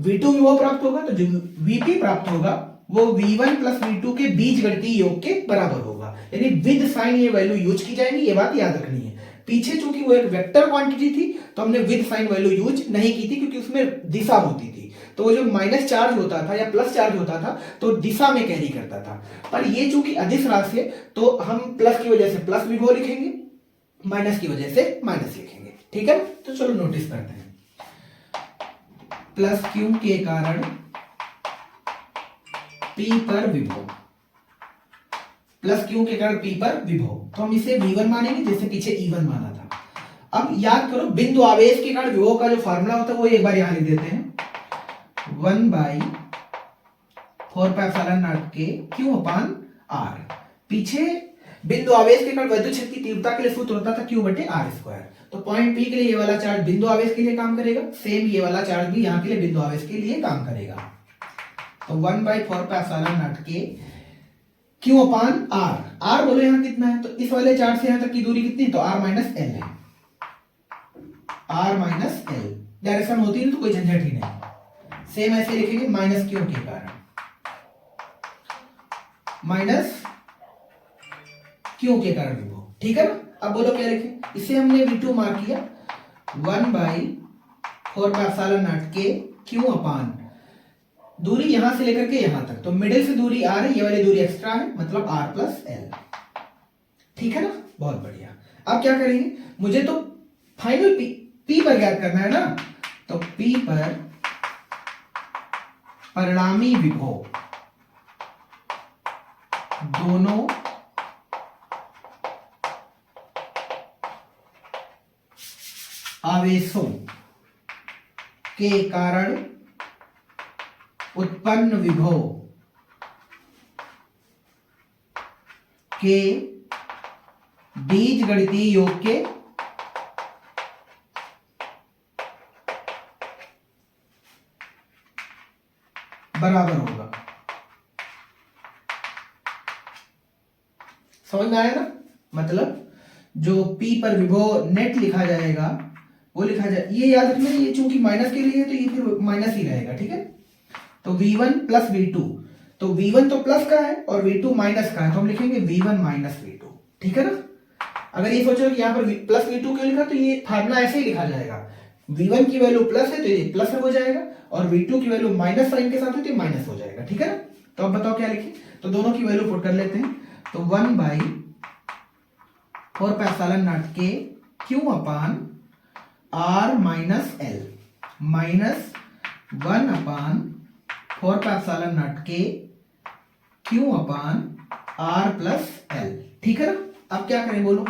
V2 विभव प्राप्त होगा, तो जो Vp प्राप्त होगा वो V1 + V2 के बीजगणितीय योग के बराबर होगा। यानी विद साइन ये वैल्यू यूज की जाएगी, ये बात याद रखनी है। पीछे चूंकि वो एक वेक्टर क्वांटिटी थी तो हमने विद साइन वैल्यू यूज नहीं की थी, क्योंकि उसमें दिशा होती थी। तो वो जो माइनस चार्ज होता था या प्लस चार्ज होता था तो दिशा में कैरी करता था। पर ये चूंकि अदिश राशि है तो हम प्लस की वजह से प्लस विभव लिखेंगे, माइनस की वजह से माइनस लिखेंगे। ठीक है, तो चलो नोटिस करते हैं। +q के कारण P पर विभव, +q के कारण P पर विभव, तो हम इसे V1 मानेंगे जैसे पीछे E1 माना था। अब याद करो बिंदु आवेश के कारण विभव का जो फार्मूला होता है वो एक बार यहां लिख देते हैं, 1/4πε0 के Q/R। पीछे बिंदु आवेश के कारण विद्युत क्षेत्र की तीव्रता के लिए सूत्र होता था Q/R²। तो पॉइंट P के लिए ये वाला चार्ज बिंदु आवेश के लिए काम करेगा, सेम ये वाला चार्ज भी यहाँ के लिए बिंदु आवेश के लिए काम करेगा। तो 1/4πε0 के Q/R। R बोलो यहाँ कितना है, तो इस वाले चार्ज से यहाँ तक की दूरी कितनी, तो R - L है। R - L डायरेक्शन होती है तो कोई झंझट ही नहीं। सेम ऐसे लिखेंगे -q के कारण, -q के कारण विभव। ठीक है ना? अब बोलो क्या लिखें, इसे हमने V2 मार्क किया 1/4πε0 के Q/, दूरी यहां से लेकर के यहां तक, तो मिडिल से दूरी R है, ये वाली दूरी एक्स्ट्रा है, मतलब R + L। ठीक है ना? बहुत बढ़िया। अब क्या करेंगे, मुझे तो फाइनल P पर ज्ञात करना है ना, तो P पर परिणामी विभव दोनों आवेशों के कारण उत्पन्न विभव के बीजगणितीय योग के बराबर होगा। समझ में आया ना? मतलब जो P पर विभव नेट लिखा जाएगा वो लिखा जाए, ये याद रखना, ये चूंकि माइनस के लिए है तो ये फिर माइनस ही रहेगा, ठीक है। तो V1 प्लस V2, तो V1 तो प्लस का है और V2 माइनस का है, तो हम लिखेंगे V1 माइनस V2, ठीक है ना। अगर ये सोचो कि यहाँ पर प्लस V2 क्यों लिखा, तो ये फार्मूला ऐसे ही लिखा जाएगा, V1 की वैल्यू प्लस है तो ये प्लस हो जाएगा, और V2 की वैल्यू माइनस साइन के साथ है तो ये माइनस हो जाएगा, ठीक है ना। तो अब बताओ क्या लिखें, तो दोनों की वैल्यू पुट कर लेते हैं। तो 1/4 के Q अपान R माइनस L माइनस 1/4 के Q अपान R प्लस L, ठीक है ना। अब क्या करें बोलो,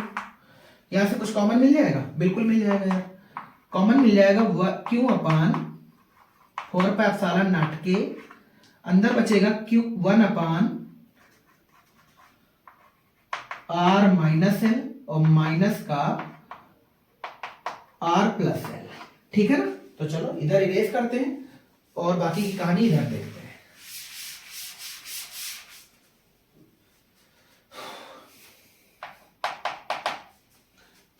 यहां से कुछ कॉमन मिल जाएगा, बिल्कुल मिल जाएगा यार, कॉमन मिल जाएगा। Q अपान 4/0 के अंदर बचेगा Q 1/R माइनस L और माइनस का R प्लस L, ठीक है ना। तो चलो इधर इरेज करते हैं और बाकी की कहानी इधर देखते हैं।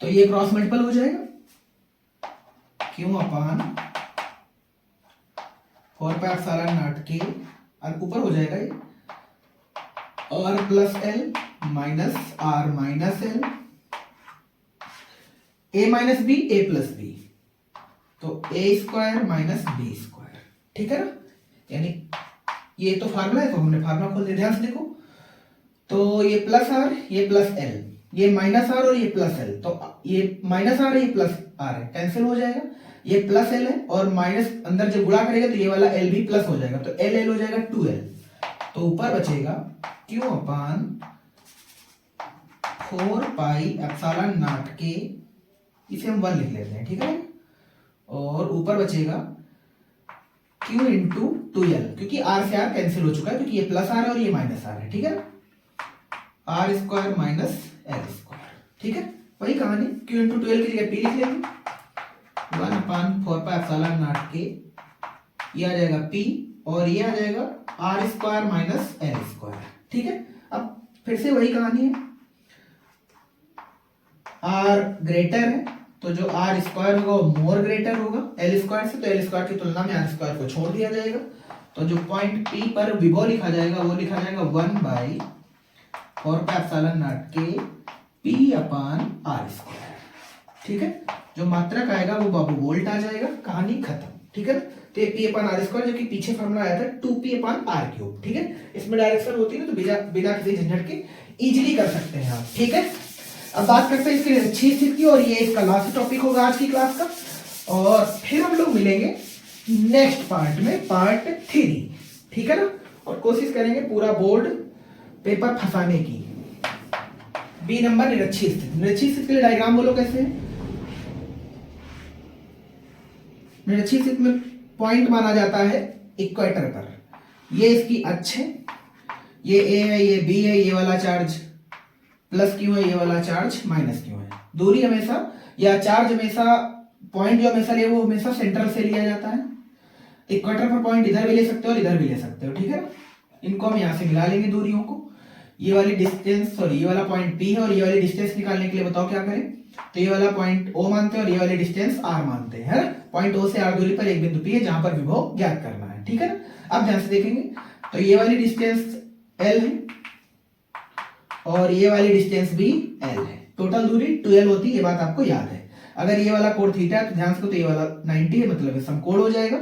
तो ये क्रॉस मल्टीपल हो जाएगा, Q अपान 4/0 के और ऊपर हो जाएगा ये R plus L minus R minus L, A minus B A plus B, तो A square minus B square, ठीक है ना। यानी ये तो फार्मूला है, तो हमने फार्मूला खोल दिया, ध्यान से देखो। तो ये प्लस R ये प्लस L, ये माइनस R और ये प्लस L, तो ये माइनस R ये प्लस R है, कैंसिल हो जाएगा। ये प्लस L है और माइनस अंदर जब गुणा करेगा तो ये वाला L भी प्लस हो जाएगा, तो L हो जाएगा 2L, तो ऊपर बचेगा Q अपान 4πε0 के, इसे हम 1 लिख लेते हैं, ठीक है। और ऊपर बचेगा Q इंटू 2L, क्योंकि R से R कैंसिल हो चुका है, क्योंकि ये प्लस R है और ये माइनस R है, ठीक है। R square minus L square, ठीक है। वही कहानी, Q इंटू 2L की जगह P लिख लेंगे, 1/4πε0 के, ये आ जाएगा P और ये आ जाएगा R square minus L square, ठीक है। अब फिर से वही कहानी है, R ग्रेटर है तो जो R स्क्वायर होगा वो मोर ग्रेटर होगा L स्क्वायर से, तो L स्क्वायर की तुलना में R स्क्वायर को छोड़ दिया जाएगा। तो जो पॉइंट P पर विभव लिखा जाएगा वो लिखा जाएगा 1/4πε0 के P अपान R स्क्वायर, ठीक है। जो मात्रक आएगा वो बाबू वोल्ट आ जाएगा, कहानी खत्म, ठीक है। तो ये P अपान R स्क्वायर, जो कि पीछे फॉर्मूला आया था 2P अपान R क्यूब, ठीक है। इसमें डायरेक्शन होती है ना, तो बिना किसी झंझट के इजीली कर सकते हैं आप, ठीक है। अब बात करते हैं इसके अच्छी स्थिति की, और ये इसका लास्ट टॉपिक होगा आज की क्लास का, और फिर हम लोग मिलेंगे नेक्स्ट पार्ट में, पार्ट 3, ठीक है ना। और कोशिश करेंगे पूरा बोर्ड पेपर फंसाने की। बी नंबर निरक्षी स्थिति, निरक्षी स्थिति के लिए डायग्राम बोलो कैसे है। निरक्षी स्थिति में पॉइंट माना जाता है इक्वेटर पर, ये इसकी अक्ष है, ये ए है ये बी है, ये वाला चार्ज प्लस क्यू है, ये वाला चार्ज माइनस क्यू है। दूरी हमेशा या चार्ज हमेशा, पॉइंट जो हमेशा ले वो हमेशा सेंट्रल से लिया जाता है। इक्वेटर पर पॉइंट इधर भी ले सकते हो और इधर भी ले सकते हो, ठीक है ना। इनको हम यहाँ से मिला लेंगे दूरियों को, ये वाली डिस्टेंस, सॉरी ये वाला पॉइंट P है और ये वाली डिस्टेंस निकालने के लिए बताओ क्या करें। तो ये वाला पॉइंट O मानते हैं और ये वाली डिस्टेंस R मानते हैं, है ना। पॉइंट O से R दूरी पर एक बिंदु P है जहां पर विभव ज्ञात करना है, ठीक है ना। अब ध्यान से देखेंगे, तो ये वाली डिस्टेंस L है और ये वाली डिस्टेंस भी L है, टोटल दूरी 2L होती है, ये बात आपको याद है। अगर ये वाला कोण थीटा है तो ध्यान से, तो ये वाला 90 है, मतलब ये समकोण हो जाएगा।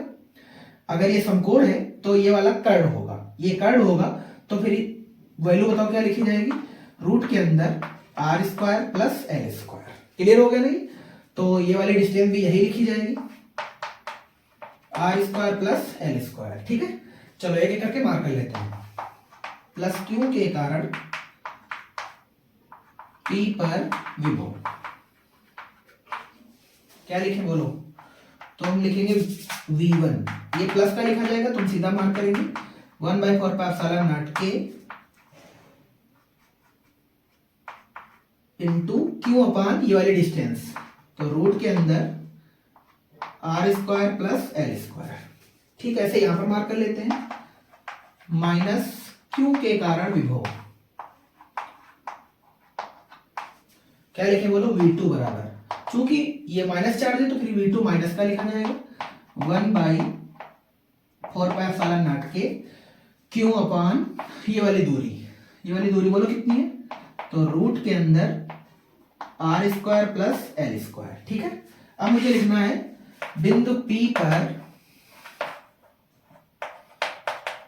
अगर ये समकोण है तो ये वाला कर्ण होगा, ये कर्ण होगा, तो फिर वैल्यू बताओ क्या लिखी जाएगी, रूट के अंदर R square plus L square, clear हो गया नहीं। तो ये वाली डिस्टेंस भी यही लिखी जाएगी, r² प्लस l²। ठीक है, चलो एक एक करके मार्क कर लेते हैं। प्लस क्यू के कारण P पर विभव, क्या लिखे बोलो? तो हम लिखेंगे V1, ये प्लस का लिखा जाएगा तो हम सीधा मार्क करेंगे 1/4πε0 इंटू क्यू अपान ये वाली डिस्टेंस, तो रूट के अंदर r² प्लस l²। ठीक, ऐसे यहां पर मार्क कर लेते हैं। माइनस क्यू के कारण विभव, क्या लिखे बोलो? V2 बराबर, चूंकि ये माइनस चार्ज है तो फिर V2 माइनस का लिखा जाएगा 1/4πε0 क्यू अपान ये वाली दूरी बोलो कितनी है? तो रूट के अंदर r² प्लस l²। ठीक है, अब मुझे लिखना है बिंदु P पर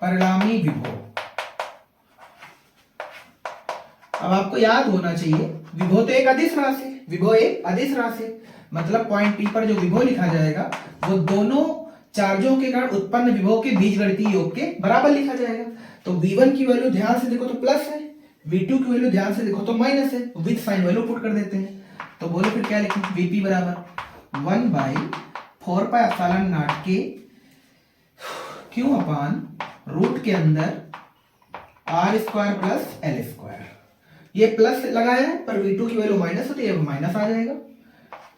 परिणामी विभव। अब आपको याद होना चाहिए विभव तो एक अदिश राशि, मतलब पॉइंट P पर जो विभव लिखा जाएगा वो दोनों चार्जों के कारण उत्पन्न विभव के बीजगणितीय योग के बराबर लिखा जाएगा। तो V1 की वैल्यू ध्यान से देखो तो प्लस है, V2 की वैल्यू ध्यान से देखो तो माइनस है, विद साइन वैल्यू पुट कर देते हैं। तो बोलो फिर क्या लिखें? Vp बराबर 1/4πε0 क्यू अपान रूट के अंदर r² प्लस l²। ये प्लस लगाया है पर V2 की वैल्यू माइनस होती है, माइनस आ जाएगा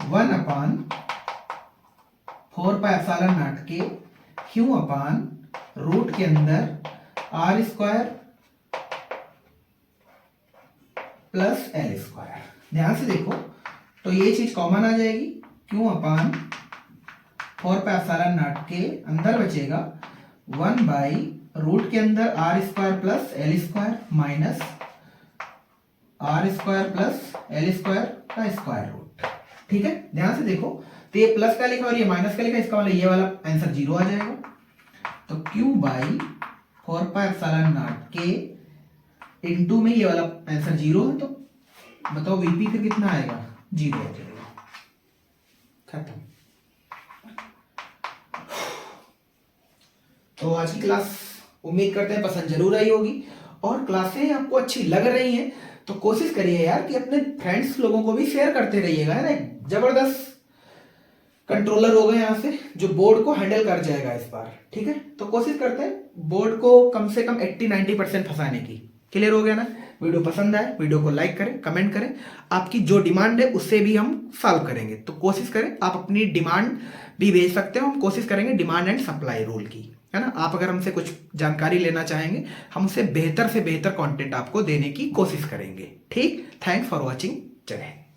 1/4πε0 क्यू अपान रूट के अंदर r² प्लस l²। ध्यान से देखो तो ये चीज कॉमन आ जाएगी, क्यू अपान 4πε0 के अंदर बचेगा 1/रूट के अंदर r² plus l² minus r² plus l² का स्क्वायर रूट। ठीक है, ध्यान से देखो तो ये प्लस का लिखा और ये माइनस का लिखा, इसका मतलब ये वाला आंसर 0 आ जाएगा। तो q/4πε0 के इंटू में ये वाला आंसर 0 है, तो बताओ Vp फिर कितना आएगा? 0 आ जाएगा। खत्म। तो आज की क्लास उम्मीद करते हैं पसंद जरूर आई होगी, और क्लासें आपको अच्छी लग रही हैं तो कोशिश करिए यार कि अपने फ्रेंड्स लोगों को भी शेयर करते रहिएगा, है ना। जबरदस्त कंट्रोलर होगा यहाँ से जो बोर्ड को हैंडल कर जाएगा इस बार। ठीक है, तो कोशिश करते हैं बोर्ड को कम से कम 80-90% फंसाने की। क्लियर हो गया ना? वीडियो पसंद आए वीडियो को लाइक करें, कमेंट करें, आपकी जो डिमांड है उससे भी हम सॉल्व करेंगे। तो कोशिश करें, आप अपनी डिमांड भी भेज सकते हो, हम कोशिश करेंगे डिमांड एंड सप्लाई रूल की, है ना। आप अगर हमसे कुछ जानकारी लेना चाहेंगे, हम उससे बेहतर से बेहतर कंटेंट आपको देने की कोशिश करेंगे। ठीक, थैंक्स फॉर वॉचिंग। जय हिंद।